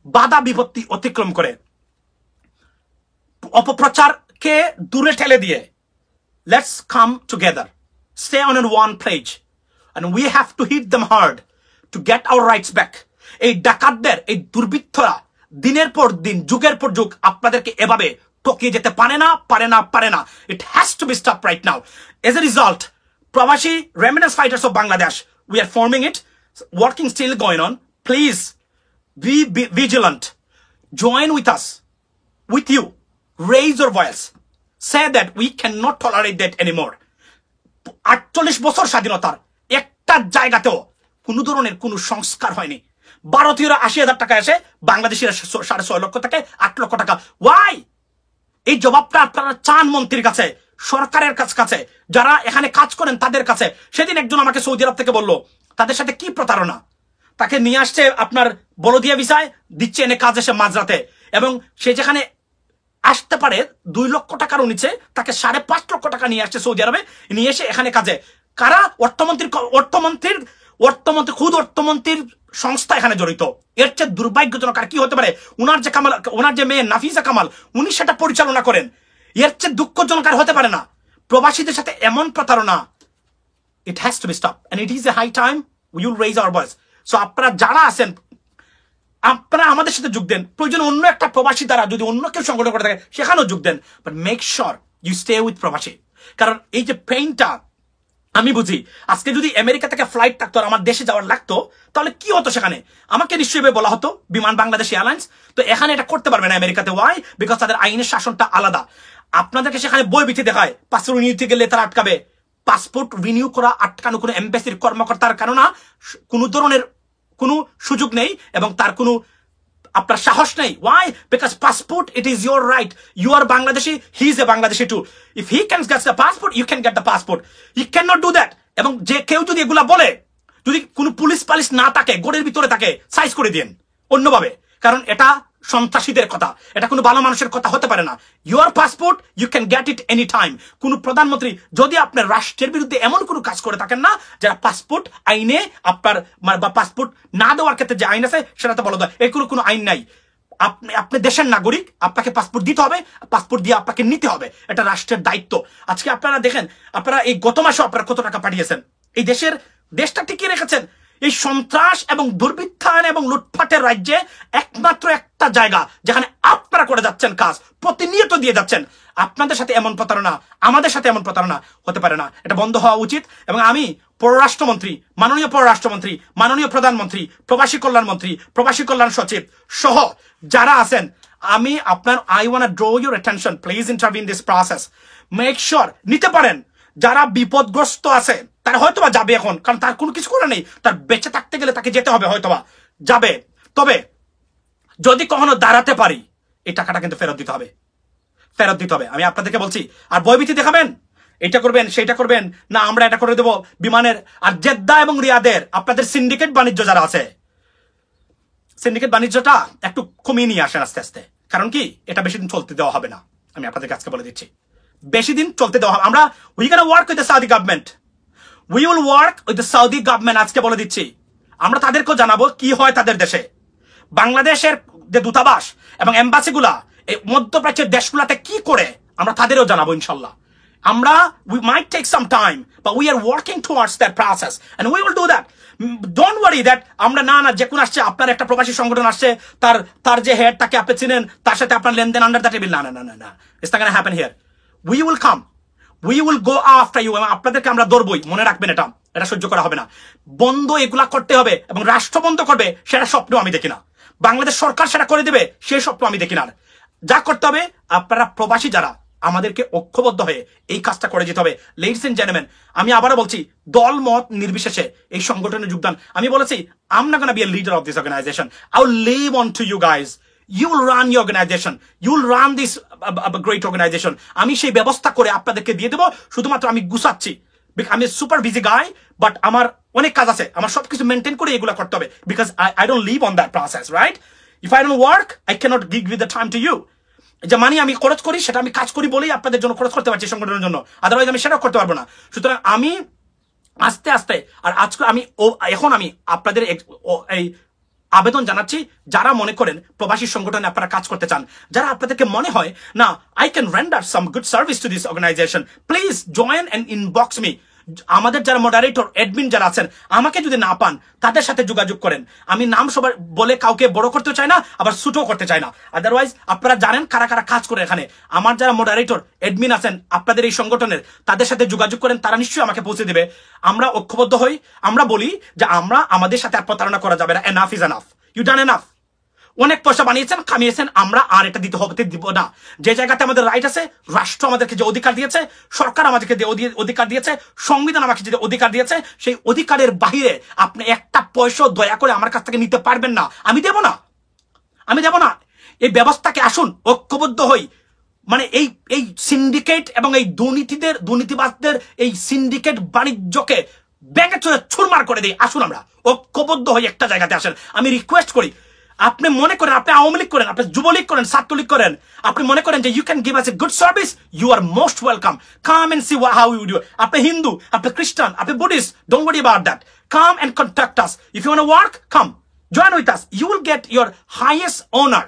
বাধা বিপত্তি অতিক্রম করে অপপ্রচারকে দূরে ঠেলে দিয়ে let's come together, stay on one page, and we have to hit them hard to get our rights back. এই ডাকাতদের, এই দুর্বৃত্তরা দিনের পর দিন, যুগের পর যুগ আপনাদেরকে এভাবে টকিয়ে যেতে পারে না। It has to be stopped right now. As a result, Pravasi Remittance Fighters of Bangladesh, we are forming it, working still going on. Please be vigilant. Join with us, with you. Raise your voice. Say that we cannot tolerate that anymore. 48 বছর স্বাধীনতার একটা জায়গাতেও কোন ধরনের কোন সংস্কার হয়নি। ভারতীয়রা 80,000 টাকা এসে বাংলাদেশিরা 6.5 লক্ষ থেকে 8 লক্ষ টাকা। ওয়াই? এই জবাবটা আপনারা চান মন্ত্রীর কাছে, সরকারের কাছে, যারা এখানে কাজ করেন তাদের কাছে। সেদিন একজন আমাকে সৌদি আরব থেকে বলল, তাদের সাথে কি প্রতারণা। তাকে নিয়ে আসছে আপনার বলদিয়া ভিসায়, দিচ্ছে এনে কাজ এসে মাঝরাতে, এবং সে যেখানে আসতে পারে 2 লক্ষ টাকারও নিচে, তাকে 5.5 লক্ষ টাকা নিয়ে আসছে সৌদি আরবে, নিয়ে এসে এখানে কাজে। কারা? অর্থমন্ত্রীর সংস্থা এখানে জড়িত। এর চেয়ে দুর্ভাগ্যজনক আর কি হতে পারে? ওনার যে মেয়ে নাফিসা কামাল, উনি সেটা পরিচালনা করেন। এর চেয়ে দুঃখজনক আর হতে পারে না। প্রবাসীদের সাথে এমন প্রতারণা, it has to be stopped, and it is a high time we will raise our voice. So আপনারা যারা আছেন, আপনারা আমাদের সাথে যোগ দেন। প্রয়োজন অন্য একটা প্রবাসী দ্বারা যদি অন্য কেউ সংগঠন করে থাকে, সেখানেও যোগ দেন, but make sure you stay with probashi. কারণ এই যে পেইনটা আমি বুঝি, আজকে যদি আমেরিকা থেকে ফ্লাইট থাকতো আর আমার দেশে যাওয়ার লাগতো, তাহলে কি হতো? সেখানে আমাকে নিশ্চয়ই বলা হতো বিমান বাংলাদেশ এয়ারলাইন্স। তো এখানে এটা করতে পারবে না আমেরিকাতে। ওয়াই? বিকজ তাদের আইনের শাসনটা আলাদা। আপনাদেরকে সেখানে বই বিচে দেখায়, পাসপোর্ট রিনিউতে গেলে তারা আটকাবে। পাসপোর্ট রিনিউ করা আটকানো কোনো এম্বাসির কর্মকর্তার, কেননা কোনো ধরনের কোনো সুযোগ নেই এবং তার কোনো আপনার সাহস নেই। Why? Because passport it is your right. You are Bangladeshi, he is a Bangladeshi too. If he can get the passport, you can get the passport. You can not do that. এবং যে কেউ যদি এগুলা বলে, যদি কোনো পুলিশ পালিশ না থাকে, গোড়ের ভিতরে থাকে, সাইজ করে দিন অন্যভাবে, কারণ এটা সন্ত্রাসীদের কথা, এটা কোনো ভালো মানুষের কথা হতে পারে না। Your passport you can get it any time. কোন প্রধানমন্ত্রী যদি আপনার রাষ্ট্রের বিরুদ্ধে এমন কোনো কাজ করে থাকেন না, যারা পাসপোর্ট আইনে আপনার বা পাসপোর্ট না দেওয়ার ক্ষেত্রে যে আইন আছে সেটাতে বলা যায়, এগুলো কোনো আইন নাই। আপনি দেশের নাগরিক, আপনাকে পাসপোর্ট দিতে হবে, পাসপোর্ট দিয়ে আপনাকে নিতে হবে, এটা রাষ্ট্রের দায়িত্ব। আজকে আপনারা দেখেন, আপনারা এই গত মাসে আপনারা কত টাকা পাঠিয়েছেন, এই দেশটা টিকিয়ে রেখেছেন। এই সন্ত্রাস এবং দুর্বৃত্তায়ন এবং লুটপাটের রাজ্যে একমাত্র একটা জায়গা যেখানে আপনারা করে যাচ্ছেন কাজ, প্রতিনিয়ত দিয়ে যাচ্ছেন। আপনাদের সাথে এমন প্রতারণা, আমাদের সাথে এমন প্রতারণা হতে পারে না। এটা বন্ধ হওয়া উচিত। এবং আমি পররাষ্ট্রমন্ত্রী, মাননীয় পররাষ্ট্রমন্ত্রী, মাননীয় প্রধানমন্ত্রী, প্রবাসী কল্যাণ মন্ত্রী, প্রবাসী কল্যাণ সচিব সহ যারা আছেন, আমি আপনার I want to draw your attention, please intervene this process. Make sure নিতে পারেন। যারা বিপদগ্রস্ত আছে তারা হয়তোবা যাবে এখন, কারণ তার কোনো কিছু করে নেই, তার বেঁচে থাকতে গেলে তাকে যেতে হবে, হয়তোবা যাবে। তবে যদি কখনো দাঁড়াতে পারি, এই টাকাটা কিন্তু ফেরত দিতে হবে, ফেরত দিতে হবে। আমি আপনাদেরকে বলছি। আর ভয়ভীতি দেখাবেন, এটা করবেন সেইটা করবেন না, আমরা এটা করে দেবো বিমানের। আর জেদ্দা এবং রিয়াদের আপনাদের সিন্ডিকেট বাণিজ্য যারা আছে, সিন্ডিকেট বাণিজ্যটা একটু কমিয়ে নিয়ে আসেন আস্তে আস্তে। কারণ কি, এটা বেশি দিন চলতে দেওয়া হবে না। আমি আপনাদেরকে আজকে বলে দিচ্ছি, বেশি দিন চলতে দেওয়া হবে। আমরা we can work with the Saudi government, we will work with the Saudi government. আজকে বলে দিচ্ছি, আমরা তাদেরকেও জানাবো কি হয় তাদের দেশে। বাংলাদেশের যে দূতাবাস এবং এম্বাসিগুলা এই মধ্যপ্রাচ্যের দেশগুলাতে কি করে, আমরা তাদেরও জানাবো ইনশাল্লাহ। আমরা we might take some time, but we are working towards that process and we will do that. Don't worry that আমরা না যে কোন আসছে, আপনার একটা প্রবাসী সংগঠন আসছে, তার যে হেড তাকে আপনি চিনেন, তার সাথে আপনার লেনদেন আন্ডার দ্য টেবিল, না, it's not gonna happen here. We will come, we will go after you, এবং আপনাদেরকে আমরা ধরবই, মনে রাখবেন। এটা সহ্য করা হবে না। বন্ধ এগুলা করতে হবে, এবং রাষ্ট্র বন্ধ করবে সেটা স্বপ্ন আমি দেখি না। বাংলাদেশ সরকার সেটা করে দেবে সেই স্বপ্ন আমি দেখি না। যা করতে হবে, আপনারা প্রবাসী যারা, আমাদেরকে ঐক্যবদ্ধ হয়ে এই কাজটা করে যেতে হবে। লেডিস এন্ড জেন্টলম্যান, আমি আবারও বলছি, দল মত নির্বিশেষে এই সংগঠনের যোগদান। আমি বলেছি, I'm not gonna be a leader of this organization. I will leave on to you guys. You will run your organization. You will run this great organization. আমি সেই ব্যবস্থা করে আপনাদেরকে দিয়ে দেবো। শুধুমাত্র আমি গুছাচ্ছি। আমি সুপার বিজি গাই, বাট আমার অনেক কাজ আছে, আমার সবকিছু মেনটেন করে এগুলো করতে হবে। Because I don't live on that process, right? If I don't work, I cannot give the time to you. যে মানি আমি খরচ করি, সেটা আমি কাজ করি বলেই আপনাদের জন্য খরচ করতে পারছি, সংগঠনের জন্য। আদারওয়াইজ আমি সেটাও করতে পারবো না। সুতরাং আমি আস্তে আস্তে, আর আজকে এখন আমি আপনাদের এই আবেদন জানাচ্ছি, যারা মনে করেন প্রবাসী সংগঠনে আপনারা কাজ করতে চান, যারা আপনাদেরকে মনে হয় না I can render some good service to this organization, please join and inbox me. আমাদের যারা মডারেটর, অ্যাডমিন যারা আছেন, আমাকে যদি না পান, তাদের সাথে যোগাযোগ করেন। আমি নাম সবার বলে কাউকে বড় করতে চাই না, আবার ছোট করতে চাই না। আদারওয়াইজ আপনারা জানেন কারা কারা কাজ করে এখানে। আমার যারা মডারেটর, অ্যাডমিন আছেন আপনাদের এই সংগঠনের, তাদের সাথে যোগাযোগ করেন, তারা নিশ্চয়ই আমাকে পৌঁছে দেবে। আমরা ঐক্যবদ্ধ হই, আমরা বলি যে আমাদের সাথে আর প্রতারণা করা যাবে না। Enough is enough, you done enough. অনেক পয়সা বানিয়েছেন, কামিয়েছেন, আমরা আর এটা দিব না। যে জায়গাতে আমাদের রাইট আছে, রাষ্ট্র আমাদেরকে যে অধিকার দিয়েছে, সরকার আমাদেরকে যে অধিকার দিয়েছে, সংবিধান আমাকে যে অধিকার দিয়েছে, সেই অধিকারের বাহিরে আপনি একটা পয়সা দয়া করে আমার কাছ থেকে নিতে পারবেন না। আমি দেব না। এই ব্যবস্থাকে আসুন ঐক্যবদ্ধ হই। মানে এই সিন্ডিকেট এবং এই দুর্নীতিবাজদের এই সিন্ডিকেট বাণিজ্যকে ব্যাংকে ছুরমার করে দিই। আসুন আমরা ঐক্যবদ্ধ হই, একটা জায়গাতে আসেন। আমি রিকোয়েস্ট করি, আপনি মনে করেন আপনি আওয়ামী লীগ করেন, আপনি যুবলীগ করেন, ছাত্রলীগ করেন, আপনি মনে করেন যে you can give us a good service, you are most welcome. Come and see how you do. আপনি হিন্দু, আপনি খ্রিস্টান, আপনি Buddhist, don't worry about that. Come and contact us. If you want to work, come join with us. You will get your highest honour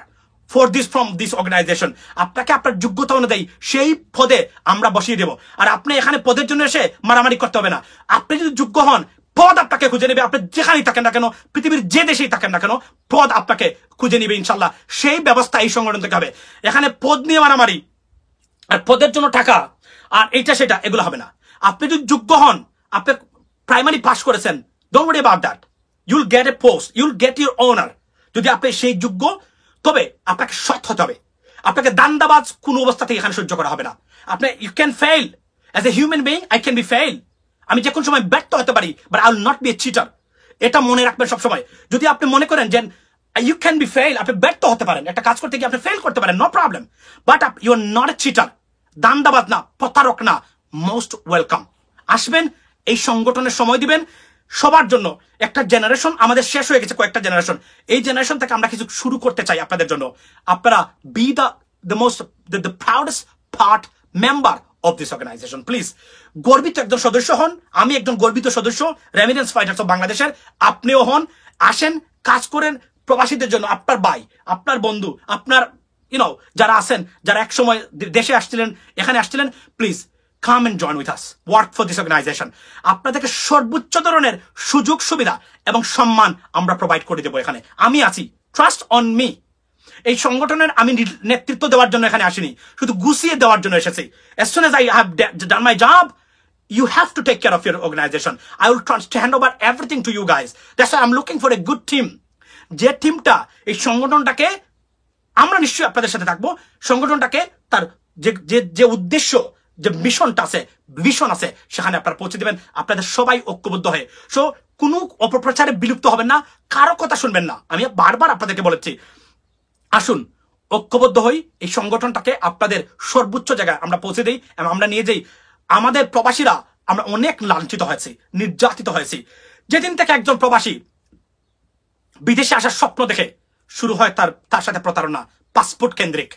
for this from this organisation. আপনাকে আপনার যোগ্যতা অনুযায়ী সেই পদে আমরা বসিয়ে দেব। আর আপনি এখানে পদের জন্য এসে মারামারি করতে হবে না। আপনি যদি যোগ্য হন, পদ আপনাকে খুঁজে নেবে। আপনি যেখানেই থাকেন না কেন, পৃথিবীর যে দেশেই থাকেন না কেন, পদ আপনাকে খুঁজে নিবে ইনশাল্লাহ। সেই ব্যবস্থা এই সংগঠন থেকে হবে। এখানে পদ নিয়ে মারামারি আর পদের জন্য টাকা আর এইটা সেটা এগুলো হবে না। আপনি যদি যোগ্য হন, আপনি প্রাইমারি পাস করেছেন, don't worry about that, you'll get a post, you'll get your honour. যদি আপনি সেই যোগ্য, তবে আপনাকে সৎ হতে হবে। আপনাকে দান্দাবাজ কোনো অবস্থাতে এখানে সহ্য করা হবে না। আপনি you can fail as a human being, I can be fail. আমি যে কোনো সময় ব্যর্থ হতে পারি, but I will not be a cheater. এটা মনে রাখবেন সবসময়। যদি আপনি মনে করেন যে ইউ ক্যান বি ফেল, আপনি ব্যর্থ হতে পারেন, একটা কাজ করতে গিয়ে আপনি ফেল করতে পারেন, no problem, but you are not a cheater, দান্দাবাজ না, প্রতারক না, মোস্ট ওয়েলকাম। আসবেন, এই সংগঠনের সময় দিবেন। সবার জন্য একটা জেনারেশন আমাদের শেষ হয়ে গেছে, কয়েকটা জেনারেশন, এই জেনারেশন থেকে আমরা কিছু শুরু করতে চাই আপনাদের জন্য। আপনারা be the most the proudest part member of this organization, please. গর্বিত একজন সদস্য হন, আমি একজন গর্বিত সদস্য রেমিটেন্স ফাইটার্স অফ বাংলাদেশের, আপনিও হন। আসেন, কাজ করেন প্রবাসীদের জন্য, আপনার ভাই, আপনার বন্ধু, আপনার যারা আছেন, যারা একসময় দেশে আসছিলেন, এখানে আসছিলেন, please come and join with us, work for this organization. আপনাদেরকে সর্বোচ্চ ধরনের সুযোগ সুবিধা এবং সম্মান আমরা প্রোভাইড করে দেবো এখানে। আমি আছি, ট্রাস্ট অন মি। এই সংগঠনের আমি নেতৃত্ব দেওয়ার জন্য এখানে আসিনি, শুধু গুছিয়ে দেওয়ার জন্য এসেছি। as soon as I have done my job, you have to take care of your organization. I will hand over everything to you guys. That's why I'm looking for a good team. যে টিমটা এই সংগঠনটাকে, আমরা নিশ্চয়ই আপনাদের সাথে থাকবো, সংগঠনটাকে তার যে উদ্দেশ্য, যে মিশনটা আছে, ভিশন আছে, সেখানে আপনারা পৌঁছে দেবেন, আপনাদের সবাই ঐক্যবদ্ধ হয়ে। সো কোনো অপপ্রচারে বিলুপ্ত হবেন না, কারো কথা শুনবেন না। আমি বারবার আপনাদেরকে বলেছি, আসুন ঐক্যবদ্ধ হই, এই সংগঠনটাকে আপনাদের সর্বোচ্চ জায়গায় আমরা পৌঁছে দিই এবং আমরা নিয়ে যাই। আমাদের প্রবাসীরা আমরা অনেক লাঞ্ছিত হয়েছি, নির্যাতিত হয়েছি। যেদিন থেকে একজন প্রবাসী বিদেশে আসার স্বপ্ন দেখে শুরু হয় তার সাথে প্রতারণা, পাসপোর্ট কেন্দ্রিক,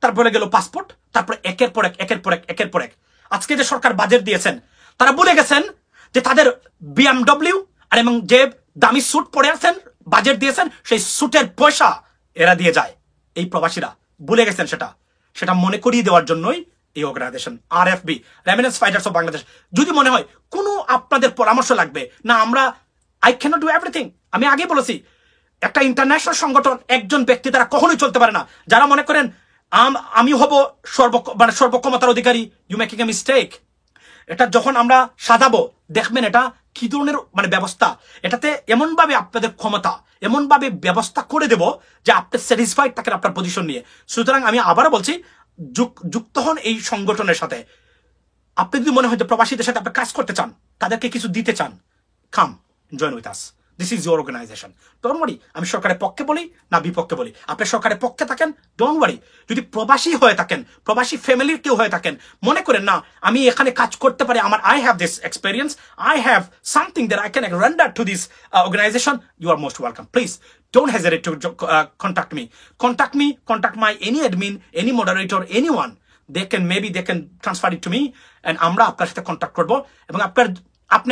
তারপরে গেল পাসপোর্ট, তারপরে একের পর এক। আজকে যে সরকার বাজেট দিয়েছেন, তারা ভুলে গেছেন যে তাদের BMW আর এবং যে দামি স্যুট পরে আছেন, বাজেট দিয়েছেন, সেই স্যুটের পয়সা এরা দিয়ে যায়। এই প্রবাসীরা ভুলে গেছেন সেটা মনে করিয়ে দেওয়ার জন্যই এই organization RFB, remittance fighters of Bangladesh. যদি মনে হয় কোনো আপনাদের পরামর্শ লাগবে না, I cannot do everything, আমি আগে বলেছি, একটা ইন্টারন্যাশনাল সংগঠন একজন ব্যক্তি দ্বারা কখনোই চলতে পারে না। যারা মনে করেন আমি হব সর্বক্ষমতার অধিকারী, ইউ মেকিং এ মিস্টেক। এটা যখন আমরা সাজাবো, দেখবেন এটা কি ধরনের ব্যবস্থা, এটাতে এমন ভাবে আপনাদের ক্ষমতা, এমন ভাবে ব্যবস্থা করে দেব যে আপনি স্যাটিসফাইড থাকেন আপনার পজিশন নিয়ে। সুতরাং আমি আবারও বলছি, যুক্ত হন এই সংগঠনের সাথে। আপনি যদি মনে হয় যে প্রবাসীদের সাথে আপনি কাজ করতে চান, তাদেরকে কিছু দিতে চান, come join with us, this is your organisation. Don't worry, আমি সরকারের পক্ষে বলি না বিপক্ষে বলি, আপনি সরকারের পক্ষে থাকেন, ডোন্ট ওয়ারি। যদি প্রবাসী হয়ে থাকেন, প্রবাসী ফ্যামিলির কেউ হয়ে থাকেন, মনে করেন না আমি এখানে কাজ করতে পারি, I have this experience, I have something that I can render to this organization, you are most welcome. Please don't hesitate to contact me, contact my any admin, any moderator, anyone. They can transfer it to me and আমরা আপনার সাথে contact করব। এবং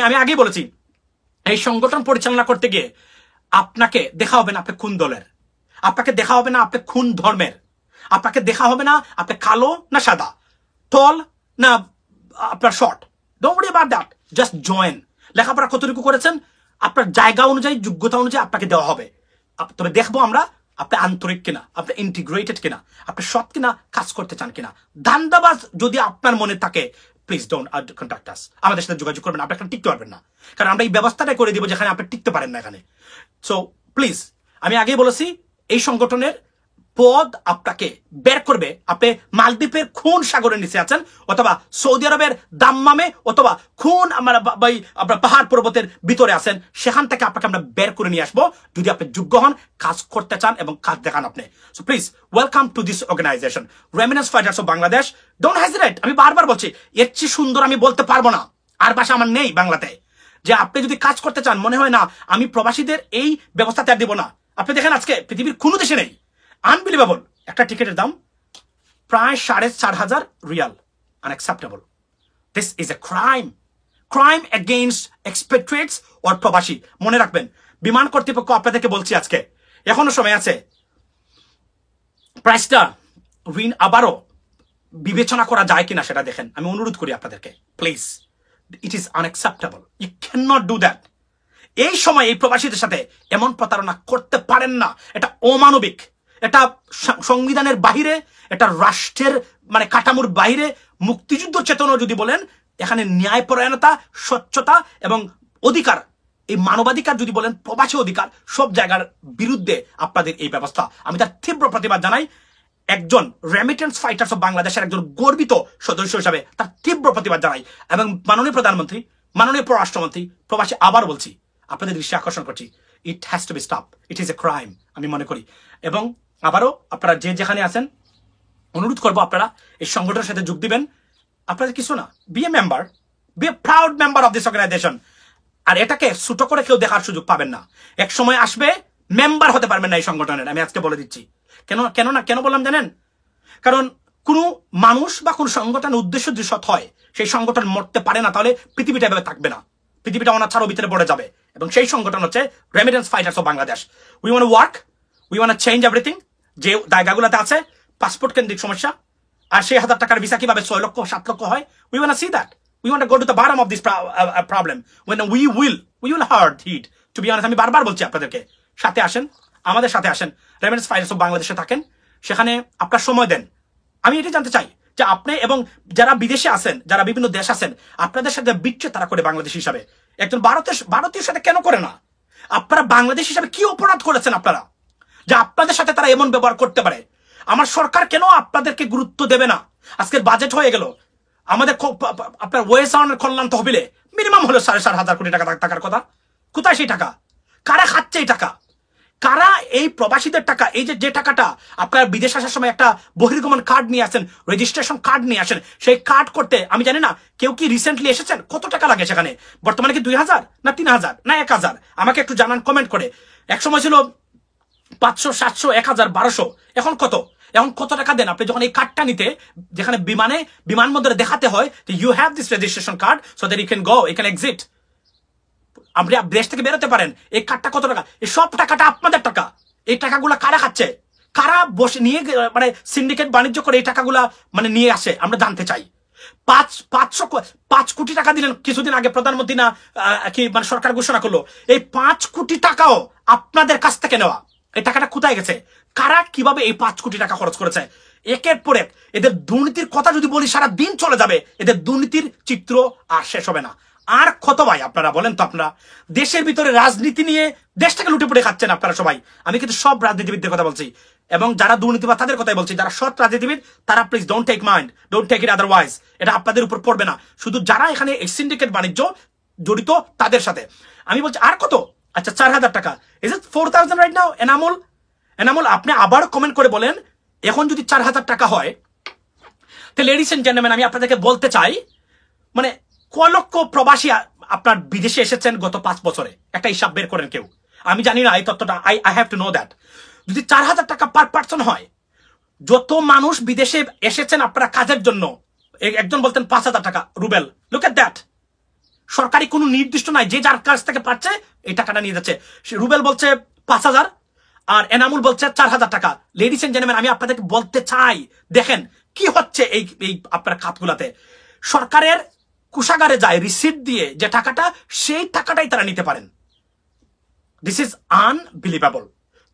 আমি আগেই বলেছি, এই সংগঠন পরিচালনা করতে গিয়ে আপনাকে দেখা হবে না আপনি কোন দলের, আপনাকে দেখা হবে না আপনি কোন ধর্মের, আপনাকে দেখা হবে না আপনি কালো না সাদা, টল না আপনার short. Don't worry about that, just join. লেখাপড়া কতটুকু করেছেন, আপনার জায়গা অনুযায়ী, যোগ্যতা অনুযায়ী আপনাকে দেওয়া হবে। তবে দেখবো আমরা আপনি আন্তরিক কিনা, আপনি ইন্টিগ্রেটেড কিনা, আপনি সৎ কিনা, কাজ করতে চান কিনা। ধান্দাবাজ যদি আপনার মনে থাকে, প্লিজ ডোন্ট কন্ট্যাক্ট আস, আমাদের সাথে যোগাযোগ করবেন, আপনি এখানে টিকতে পারবেন না, কারণ আমরা এই ব্যবস্থাটাই করে দিব যেখানে আপনি টিকতে পারেন না এখানে। সো প্লিজ, আমি আগেই বলেছি, এই সংগঠনের পদ আপনাকে বের করবে। আপনি মালদ্বীপের খুন সাগরের নিচে আছেন, অথবা সৌদি আরবের দাম্মামে, অথবা খুন আপনার পাহাড় পর্বতের ভিতরে আছেন, সেখান থেকে আপনাকে আমরা বের করে নিয়ে আসবো, যদি আপনি যোগ্য হন, কাজ করতে চান এবং কাজ দেখান আপনি। So please welcome to this organization, remittance fighters of Bangladesh. Don't hesitate, আমি বারবার বলছি, এর চেয়ে সুন্দর আমি বলতে পারবো না, আর ভাষা আমার নেই বাংলাতে। যে আপনি যদি কাজ করতে চান, মনে হয় না আমি প্রবাসীদের এই ব্যবস্থা ত্যাগ দিব না। আপনি দেখেন আজকে পৃথিবীর কোনো দেশে নেই, আনবিলিভেবল, একটা টিকিটের দাম প্রায় 4,500 riyal, unacceptable. This is a crime against expatriates or probashi. মনে রাখবেন, বিমান কর্তৃপক্ষ আপনাদেরকে বলছি, আজকে এখনো সময় আছে, প্রাইসটা আবারও বিবেচনা করা যায় কিনা সেটা দেখেন। আমি অনুরোধ করি আপনাদেরকে, please, it is unacceptable, you can not do that. এই সময় এই প্রবাসীদের সাথে এমন প্রতারণা করতে পারেন না, এটা অমানবিক, এটা সংবিধানের বাহিরে, এটা রাষ্ট্রের কাঠামোর বাহিরে। মুক্তিযুদ্ধ চেতনা যদি বলেন, এখানে ন্যায়পরায়ণতা, স্বচ্ছতা এবং অধিকার, এই মানবাধিকার যদি বলেন, প্রবাসী অধিকার, সব জায়গার বিরুদ্ধে আপনাদের এই ব্যবস্থা। আমি তার তীব্র প্রতিবাদ জানাই। একজন রেমিটেন্স ফাইটার্স অফ বাংলাদেশের একজন গর্বিত সদস্য হিসাবে তার তীব্র প্রতিবাদ জানাই। এবং মাননীয় প্রধানমন্ত্রী, মাননীয় পররাষ্ট্রমন্ত্রী, প্রবাসী, আবার বলছি, আপনাদের দৃষ্টি আকর্ষণ করছি, ইট has to B stop, it is a crime আমি মনে করি। এবং আবারও আপনারা যে যেখানে আছেন অনুরোধ করবো আপনারা এই সংগঠনের সাথে যোগ দিবেন। আপনাদের কিছু না, be a member, be a proud member of this organisation. আর এটাকে ছোট করে কেউ দেখার সুযোগ পাবেন না। এক সময় আসবে মেম্বার হতে পারবেন না এই সংগঠনের, আমি আজকে বলে দিচ্ছি। কেন বললাম জানেন? কারণ কোন মানুষ বা কোন সংগঠনের উদ্দেশ্য যদি সৎ হয়, সেই সংগঠন মরতে পারে না, তাহলে পৃথিবীটা এভাবে থাকবে না, পৃথিবীটা অনাচার ভিতরে পড়ে যাবে। এবং সেই সংগঠন হচ্ছে remittance fighters of Bangladesh. We want work, we want change everything. যে জায়গাগুলোতে আছে পাসপোর্ট কেন্দ্রিক সমস্যা, আর সেই 1000 টাকার ভিসা কিভাবে 6 লক্ষ 7 লক্ষ হয়, we want see that. We want to go to the bottom of this problem. When we will hard hit. To be honest, আমি বারবার বলছি আপনাদেরকে, সাথে আসেন, আমাদের সাথে আসেন, রেমিটেন্স ফাইটার্স অফ বাংলাদেশে থাকেন, সেখানে আপনার সময় দেন। আমি এটা জানতে চাই যে আপনি এবং যারা বিদেশে আছেন, যারা বিভিন্ন দেশ আছেন, আপনাদের সাথে বিচ্ছেদ তারা করে বাংলাদেশ হিসাবে, একজন ভারতীয় সাথে কেন করে না? আপনারা বাংলাদেশ হিসাবে কি অপরাধ করেছেন আপনারা, যে আপনাদের সাথে তারা এমন ব্যবহার করতে পারে? আমার সরকার কেন আপনাদেরকে গুরুত্ব দেবে না? আজকের বাজেট হয়ে গেল, আমাদের আপনার ওয়েস আর্নের কল্যাণ তহবিলে মিনিমাম হলো 4,500 কোটি টাকা থাকার কথা। কোথায় সেই টাকা? কারা খাচ্ছে এই টাকা? কারা এই প্রবাসীদের টাকা, এই যে টাকাটা আপনার বিদেশ আসার সময় একটা বহির্গমন কার্ড নিয়ে আসেন, রেজিস্ট্রেশন কার্ড নিয়ে আসেন, সেই কার্ড করতে আমি জানি না কেউ কি রিসেন্টলি এসেছেন, কত টাকা লাগে সেখানে? বর্তমানে কি 2,000 না 3,000 না 1,000? আমাকে একটু জানান কমেন্ট করে। এক সময় ছিল 500, 700, 1,000, 1200, এখন কত? এখন কত টাকা দেন আপনি যখন এই কার্ডটা নিতে, যেখানে বিমানবন্দরে দেখাতে হয় যে you have this registration card so that you can go, you can exit, আপনি দেশ থেকে বেরোতে পারেন। এই কার্ডটা কত টাকা? এই সব টাকাটা আপনাদের টাকা। এই টাকাগুলা কারা খাচ্ছে? কারা বসে নিয়ে মানে সিন্ডিকেট বাণিজ্য করে এই টাকাগুলা মানে নিয়ে আসে? আমরা জানতে চাই। 5 কোটি টাকা দিলেন কিছুদিন আগে প্রধানমন্ত্রী, না কি মানে সরকার ঘোষণা করলো, এই 5 কোটি টাকাও আপনাদের কাছ থেকে নেওয়া। এই টাকাটা কোথায় গেছে? কারা কিভাবে এই 5 কোটি টাকা খরচ করেছে? একের পর এক এদের দুর্নীতির কথা যদি বলি সারা দিন চলে যাবে। এদের দুর্নীতির চিত্র আর শেষ হবে না। আর কত ভাই আপনারা বলেন তো? আপনারা দেশের ভিতরে রাজনীতি নিয়ে দেশটাকে লুটেপুটে খাচ্ছেন আপনারা সবাই। আমি কিন্তু সব রাজনীতিবিদদের কথা বলছি, এবং যারা দুর্নীতিবাদ তাদের কথাই বলছি। যারা সৎ রাজনীতিবিদ তারা please don't take mind, don't take it otherwise. এটা আপনাদের উপর পড়বে না, শুধু যারা এখানে সিন্ডিকেট বাণিজ্য জড়িত তাদের সাথে। আমি বলছি আর কত? আচ্ছা 4,000 টাকা, is it 4,000 right now? Enamul আপনি আবার কমেন্ট করে বলেন, এখন যদি 4,000 টাকা হয়, তো লেডিস এন্ড জেন্টলম্যান আমি আপনাদেরকে বলতে চাই, মানে কয় লক্ষ প্রবাসী আপনার বিদেশে এসেছেন গত 5 বছরে? একটা হিসাব বের করেন কেউ। আমি জানি না এই তথ্যটা, I have to know that. যদি 4,000 টাকা পার পার্সন হয়, যত মানুষ বিদেশে এসেছেন আপনারা কাজের জন্য, একজন বলতেন 5,000 টাকা রুবেল, লুক এট দ্যাট। সরকারি কোনো নির্দিষ্ট নাই, যে যার কাছ থেকে পাচ্ছে এই টাকাটা নিয়ে যাচ্ছে। রুবেল বলছে 5,000 আর এনামুল বলছে 4,000 টাকা। লেডিস এন্ড জেন্টলম্যান আমি আপনাদেরকে বলতে চাই, দেখেন কি হচ্ছে এই আপনার খাতগুলাতে। সরকারের কোষাগারে যায় রিসিট দিয়ে যে টাকাটা, সেই টাকাটাই তারা নিতে পারেন। This is unbelievable.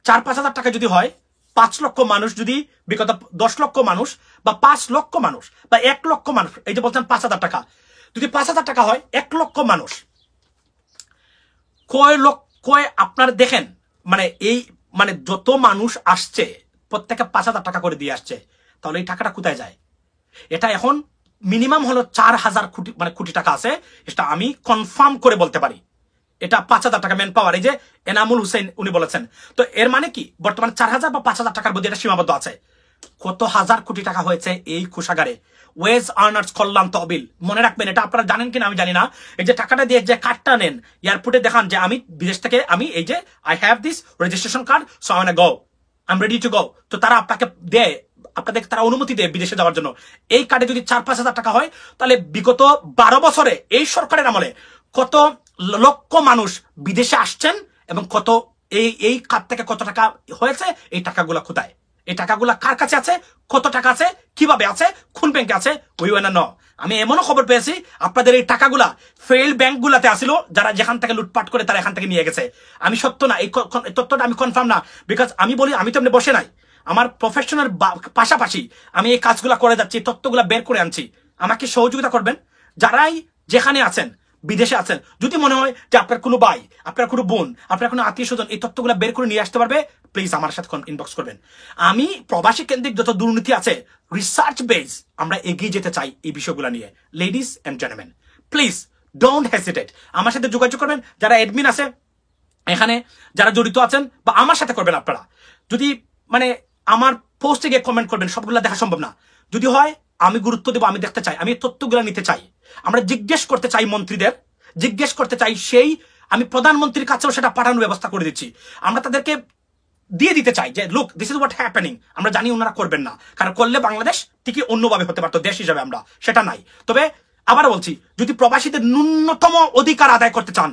4-5,000 টাকা যদি হয়, 5 লক্ষ মানুষ যদি বিগত 10 লক্ষ মানুষ বা 5 লক্ষ মানুষ বা 1 লক্ষ মানুষ, এই যে বলছেন 5,000 টাকা, যদি 5,000 টাকা হয় 1 লক্ষ মানুষ, কয় আপনার দেখেন, মানে এই মানে যত মানুষ আসছে প্রত্যেকে 5,000 টাকা করে দিয়ে আসছে, তাহলে এই টাকাটা কোথায় যায়? এটা এখন মিনিমাম হলো 4,000 কোটি, মানে কোটি টাকা আছে, এটা আমি কনফার্ম করে বলতে পারি। এটা 5,000 টাকা ম্যান পাওয়ার, এই যে এনামুল হুসেন উনি বলেছেন। তো এর মানে কি বর্তমানে 4,000 বা 5,000 টাকার মধ্যে এটা সীমাবদ্ধ আছে। কত হাজার কোটি টাকা হয়েছে এই কোষাগারে, ওয়েজ আর্নার্স কল্যাণ তহবিল। মনে রাখবেন, এটা আপনারা জানেন কিনা আমি জানি না। এই যে টাকাটা দিয়ে যে কার্ডটা নেন, এয়ারপোর্টে দেখান যে আমি বিদেশ থেকে, আমি এই যে I have this registration card, so I want to go, I am ready to go. তো তারা আপনাকে দেয়, আপনাদের তারা অনুমতি দেয় বিদেশে যাওয়ার জন্য। এই কার্ডে যদি 4-5,000 টাকা হয়, তাহলে বিগত 12 বছরে এই সরকারের আমলে কত লক্ষ মানুষ বিদেশে আসছেন এবং কত এই কার্ড থেকে কত টাকা হয়েছে, এই টাকাগুলা কোথায়? এই টাকাগুলা কার কাছে আছে, কত টাকা আছে, কিভাবে আছে, কোন ব্যাংকে আছে, উই ওয়ান্ট টু নো। আমি এমনও খবর পেয়েছি আপনাদের এই টাকাগুলা ফেল ব্যাংকগুলাতে আসিল, যারা যেখান থেকে লুটপাট করে তারা এখান থেকে নিয়ে গেছে। আমি সত্য না, এই তথ্যটা আমি কনফার্ম না, বিকজ আমি বলি আমি তো এমনি বসে নাই, আমার প্রফেশনের পাশাপাশি আমি এই কাজগুলা করে যাচ্ছি, তথ্যগুলা বের করে আনছি। আমাকে সহযোগিতা করবেন যারাই যেখানে আছেন, বিদেশে আছেন। যদি মনে হয় যে আপনার কোনো ভাই, আপনার কোনো বোন, আপনার কোনো আত্মীয় স্বজন এই তথ্যগুলো বের করে নিয়ে আসতে পারবে, প্লিজ আমার সাথে ইনবক্স করবেন। আমি প্রবাসী কেন্দ্রিক যত দুর্নীতি আছে, রিসার্চ বেস আমরা এগিয়ে যেতে চাই এই বিষয়গুলো নিয়ে। Ladies and gentleman, please don't hesitate, আমার সাথে যোগাযোগ করবেন। যারা অ্যাডমিন আছে, এখানে যারা জড়িত আছেন বা আমার সাথে করবেন আপনারা, যদি মানে আমার পোস্টে গিয়ে কমেন্ট করবেন, সবগুলো দেখা সম্ভব না। যদি হয় আমি গুরুত্ব দেবো, আমি দেখতে চাই, আমি তথ্যগুলো নিতে চাই। আমরা জিজ্ঞেস করতে চাই মন্ত্রীদের, জিজ্ঞেস করতে চাই, সেই আমি প্রধানমন্ত্রীর কাছেও সেটা পাঠানোর ব্যবস্থা করে দিচ্ছি। আমরা তাদেরকে দিয়ে দিতে চাই যে look, this is what happening. আমরা জানি ওনারা করবেন না, কারণ করলে বাংলাদেশ ঠিকই অন্যভাবে হতে পারতো দেশ হিসাবে, আমরা সেটা নাই। তবে আবার বলছি, যদি প্রবাসীদের ন্যূনতম অধিকার আদায় করতে চান,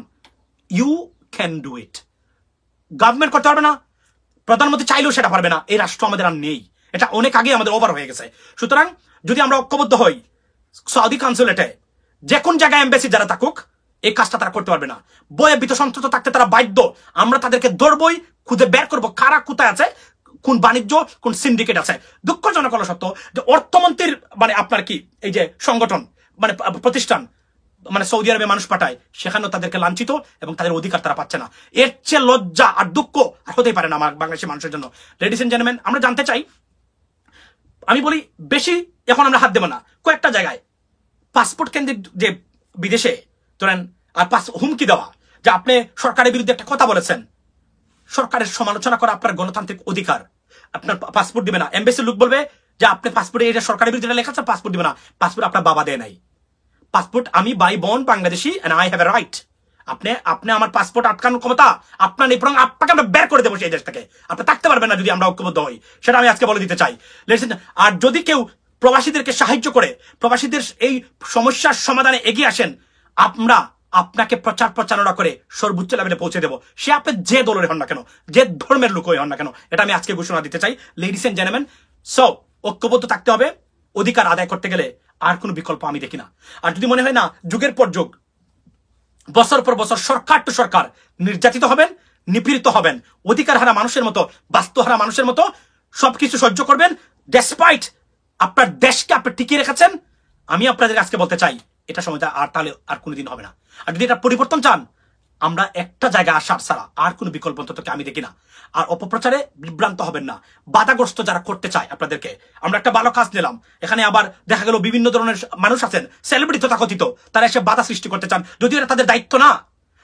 you can do it. Government করতে পারবে না, প্রধানমন্ত্রী চাইলেও সেটা পারবে না। এই রাষ্ট্র আমাদের আর নেই, এটা অনেক আগে আমাদের ওভার হয়ে গেছে। সুতরাং যদি আমরা ঐক্যবদ্ধ হই, সৌদি কনসুলেটে যে কোন জায়গায় এমবেসি যারা থাকুক, এই কাজটা তারা করতে পারবে না। বয়ে ভীত সন্ত্রস্ত থাকতে তারা বাধ্য। আমরা তাদেরকে ধরবই, খুঁজে বের করবো কারা কোথায় আছে, কোন বাণিজ্য, কোন সিন্ডিকেট আছে। দুঃখজনক হলো সত্য যে অর্থমন্ত্রীর মানে আপনার কি এই যে সংগঠন মানে প্রতিষ্ঠান মানে সৌদি আরবে মানুষ পাঠায়, সেখানেও তাদেরকে লাঞ্ছিত এবং তাদের অধিকার তারা পাচ্ছে না। এর চেয়ে লজ্জা আর দুঃখ আর হতেই পারে না আমার বাংলাদেশের মানুষের জন্য। লেডিস এন্ড জেন্টলম্যান, আমরা জানতে চাই, আমি বলি বেশি এখন আমরা হাত দেবো না। কয়েকটা জায়গায় পাসপোর্ট কেন্দ্রিক যে বিদেশে ধরেন আর হুমকি দেওয়া, যে আপনি সরকারের বিরুদ্ধে একটা কথা বলেছেন, সরকারের সমালোচনা করা আপনার গণতান্ত্রিক অধিকার, আপনার পাসপোর্ট দিবে না। এমবেসির লোক বলবে যে আপনি পাসপোর্টে এটা সরকারের বিরুদ্ধে লেখা আছে, পাসপোর্ট দিবে না। পাসপোর্ট আপনার বাবা দেয় নাই। পাসপোর্ট আমি by born Bangladeshi and I have a right. আপনি আমার পাসপোর্ট আটকানোর ক্ষমতা আপনার নেই, বরং আপনাকে আমরা বের করে দেবো সেই দেশ থেকে। আপনি থাকতে পারবেন না যদি আমরা ঐক্যবদ্ধ হই, সেটা আমি আজকে বলে দিতে চাই। আর যদি কেউ প্রবাসীদেরকে সাহায্য করে, প্রবাসীদের এই সমস্যার সমাধানে এগিয়ে আসেন, আমরা আপনাকে প্রচার প্রচারণা করে সর্বোচ্চ লেভেলে পৌঁছে দেবো। সে আপনি যে দলের হন না কেন, যে ধর্মের লোক হন না কেন, এটা আমি আজকে ঘোষণা দিতে চাই। লেডিস এন্ড জেন্টলম্যান, সো ঐক্যবদ্ধ থাকতে হবে। অধিকার আদায় করতে গেলে আর কোনো বিকল্প আমি দেখি না। আর যদি মনে হয় না যুগের পর যুগ, বছর পর বছর সরকার টু সরকার নির্যাতিত হবেন, নিপীড়িত হবেন, অধিকার হারা মানুষের মতো, বাস্তুহারা মানুষের মতো সবকিছু সহ্য করবেন, ডেসপাইট আপনার দেশকে আপনি টিকিয়ে রেখেছেন, আমি আপনাদের আজকে বলতে চাই এটা সময় আর তাহলে আর কোনোদিন হবে না। আর যদি এটা পরিবর্তন চান, আমরা একটা জায়গায় আসার ছাড়া আর কোনো বিকল্প অন্তত আমি দেখি না। আর অপপ্রচারে বিভ্রান্ত হবেন না। বাধাগ্রস্ত যারা করতে চায় আপনাদেরকে, আমরা একটা ভালো কাজ নিলাম, এখানে আবার দেখা গেল বিভিন্ন ধরনের মানুষ আছেন, সেলিব্রিটি তথাকথিত, তারা এসে বাধা সৃষ্টি করতে চান, যদিও এটা তাদের দায়িত্ব না,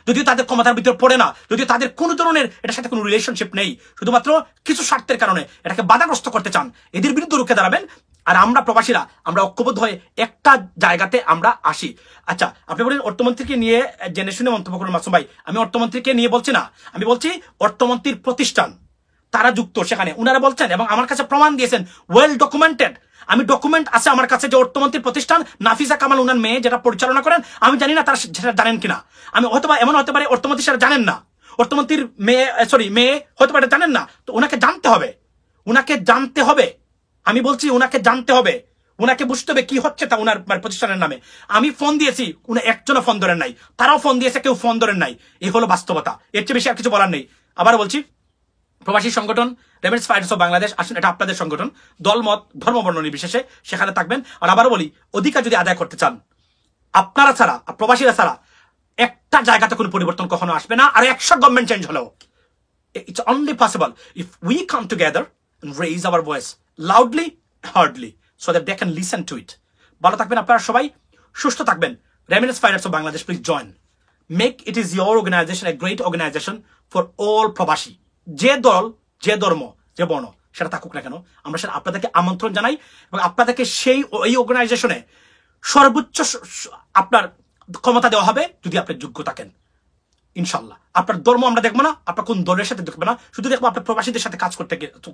যদিও তাদের ক্ষমতার ভিতরে পড়ে না, যদিও তাদের কোনো ধরনের এটার সাথে কোনো রিলেশনশিপ নেই, শুধুমাত্র কিছু স্বার্থের কারণে এটাকে বাধাগ্রস্ত করতে চান, এদের বিরুদ্ধে রুখে দাঁড়াবেন। আর আমরা প্রবাসীরা আমরা ঐক্যবদ্ধ হয়ে একটা জায়গাতে আমরা আসি। আচ্ছা, আপনি বলেন অর্থমন্ত্রীকে নিয়ে জেনে শুনে মন্তব্য করুন মাসুম ভাই, আমি অর্থমন্ত্রীকে নিয়ে বলছি না, আমি বলছি অর্থমন্ত্রীর প্রতিষ্ঠান তারা যুক্ত সেখানে, উনারা বলছেন এবং আমার কাছে প্রমাণ দিয়েছেন, ওয়েল ডকুমেন্টেড, আমি ডকুমেন্ট আছে আমার কাছে যে অর্থমন্ত্রীর প্রতিষ্ঠান নাফিসা কামাল উনার মেয়ে যেটা পরিচালনা করেন, আমি জানি না তারা সেটা জানেন কিনা। আমি হয়তো এমন হতে পারে অর্থমন্ত্রী সেটা জানেন না, অর্থমন্ত্রীর মেয়ে হয়তো এটা জানেন না, তো ওনাকে জানতে হবে, উনাকে জানতে হবে। আমি বলছি উনাকে জানতে হবে, উনাকে বুঝতে হবে কি হচ্ছে তা উনার প্রতিষ্ঠানের নামে। আমি ফোন দিয়েছি, উনি একজনও ফোন ধরেন নাই, তারাও ফোন দিয়েছে, কেউ ফোন ধরেন নাই। এই হলো বাস্তবতা, এর চেয়ে বেশি আর কিছু বলার নেই। আবার বলছি, প্রবাসী সংগঠন রেমিটেন্স ফাইটার্স অফ বাংলাদেশ, আসুন এটা আপনাদের সংগঠন, দলমত ধর্ম বর্ণ নির্বিশেষে সেখানে থাকবেন। আর আবারও বলি, অধিকার যদি আদায় করতে চান, আপনারা ছাড়া, প্রবাসীরা ছাড়া একটা জায়গাতে কোনো পরিবর্তন কখনো আসবে না। আর 100 গভর্নমেন্ট চেঞ্জ হলেও it's only possible if we come together and raise our voice loudly, hardly, so that they can listen to it. ভালো থাকবেন আপনারা সবাই, সুস্থ থাকবেন। Remittance fighters of Bangladesh, please join, make it is your organization a great organization for all প্রবাসী, যে দল, যে ধর্ম, যে বর্ণ সেটা থাকুক না কেন, আমরা সেটা আপনাদেরকে আমন্ত্রণ জানাই এবং আপনাদেরকে এই অর্গানাইজেশনে সর্বোচ্চ আপনার ক্ষমতা দেওয়া হবে যদি আপনি যোগ্য থাকেন। ইনশাল্লাহ আপনার ধর্ম আমরা দেখবো না, আপনার কোন দলের সাথে দেখবো না, শুধু দেখবো আপনার প্রবাসীদের সাথে কাজ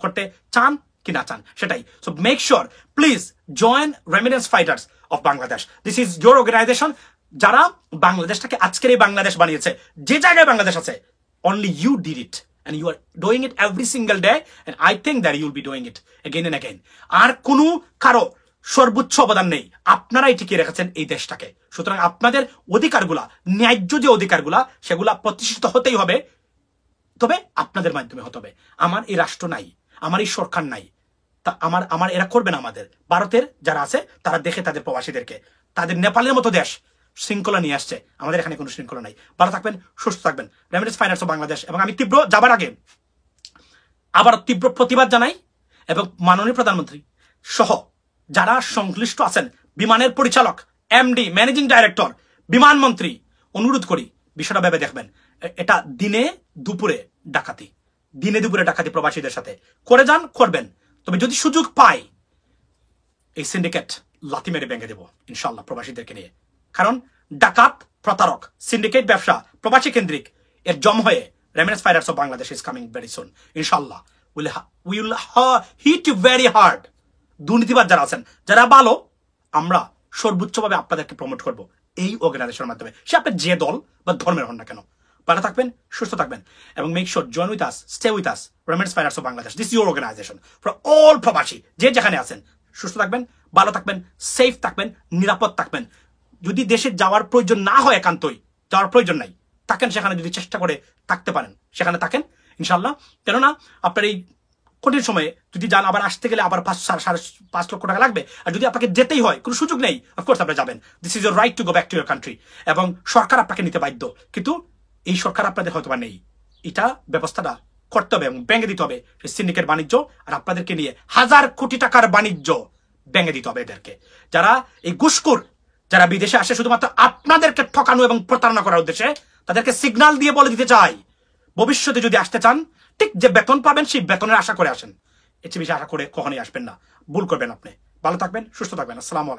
করতে চান কি না চান সেটাই। So make sure, please join remittance fighters of Bangladesh. This is your organization, যারা বাংলাদেশটাকে আজকের এই বাংলাদেশ বানিয়েছে, যে জায়গায় বাংলাদেশ আছে, only you did it and you are doing it every single day and I think that you will be doing it again and again. আর কোনো কারো সর্বোচ্চ অবদান নেই, আপনারাই টিকিয়ে রেখেছেন এই দেশটাকে। সুতরাং আপনাদের অধিকারগুলা, ন্যায্য যে অধিকারগুলা, সেগুলা প্রতিষ্ঠিত হতেই হবে, তবে আপনাদের মাধ্যমে হতে হবে। আমার এই রাষ্ট্র নাই, আমার এই সরকার নাই, তা আমার এরা করবে না। আমাদের ভারতের যারা আছে তারা দেখে তাদের প্রবাসীদেরকে, তাদের নেপালের মতো দেশ শৃঙ্খলা নিয়ে আসছে, আমাদের এখানে কোনো শৃঙ্খলা নাই। ভালো থাকবেন, সুস্থ থাকবেন। Remittance fighters of Bangladesh. এবং আমি যাবার আগে আবার তীব্র প্রতিবাদ জানাই এবং মাননীয় প্রধানমন্ত্রী সহ যারা সংশ্লিষ্ট আছেন, বিমানের পরিচালক, এমডি, ম্যানেজিং ডাইরেক্টর, বিমান মন্ত্রী, অনুরোধ করি বিষয়টা ভেবে দেখবেন। এটা দিনে দুপুরে ডাকাতি, দিনে দুপুরে ডাকাতি প্রবাসীদের সাথে করে যান, করবেন। তবে যদি সুযোগ পাই এই সিন্ডিকেট লাথি মেরে ভেঙে দেবো ইনশাল্লাহ প্রবাসীদেরকে নিয়ে। কারণ ডাকাত, প্রতারক, সিন্ডিকেট ব্যবসা প্রবাসী কেন্দ্রিক এর জম হয়ে remittance fighters of Bangladesh is coming very soon ইনশাল্লাহ। Will hit you very hard. দুর্নীতিবাদ যারা আছেন, যারা ভালো, আমরা সর্বোচ্চভাবে আপনাদেরকে প্রমোট করব এই অর্গানাইজেশনের মাধ্যমে, সে আপনার যে দল বা ধর্মের হন না কেন। ভালো থাকবেন, সুস্থ থাকবেন, এবং make sure join with us, stay with us, remittance fighters of Bangladesh. This your organization for all প্রবাসী, যে যেখানে আছেন। সুস্থ থাকবেন, ভালো থাকবেন, সেফ থাকবেন, নিরাপদ থাকবেন। যদি দেশে যাওয়ার প্রয়োজন না হয়, একান্তই যাওয়ার প্রয়োজন নাই, থাকেন সেখানে। যদি চেষ্টা করে থাকতে পারেন সেখানে থাকেন ইনশাল্লাহ। কেননা আপনার এই কঠিন সময়ে যদি যান, আবার আসতে গেলে আবার 5.5 লক্ষ টাকা লাগবে। আর যদি আপনাকে যেতেই হয়, কোনো সুযোগ নেই, অফকোর্স আপনি যাবেন। This is your right to go back to your country. এবং সরকার আপনাকে নিতে বাধ্য, কিন্তু এই সরকার আপনাদের হয়তো বা নেই। এটা ব্যবস্থাটা করতে হবে এবং ভেঙে দিতে হবে সেই সিন্ডিকেট বাণিজ্য। আর আপনাদেরকে নিয়ে 1000 কোটি টাকার বাণিজ্য ভেঙে দিতে হবে এদেরকে। যারা এই ঘুষখোর, যারা বিদেশে আসে শুধুমাত্র আপনাদেরকে ঠকানো এবং প্রতারণা করার উদ্দেশ্যে, তাদেরকে সিগন্যাল দিয়ে বলে দিতে চাই, ভবিষ্যতে যদি আসতে চান, ঠিক যে বেতন পাবেন সেই বেতনের আশা করে আসেন। এর চেয়ে বেশি আশা করে কখনোই আসবেন না, ভুল করবেন আপনি। ভালো থাকবেন, সুস্থ থাকবেন। আসসালামু আলাইকুম।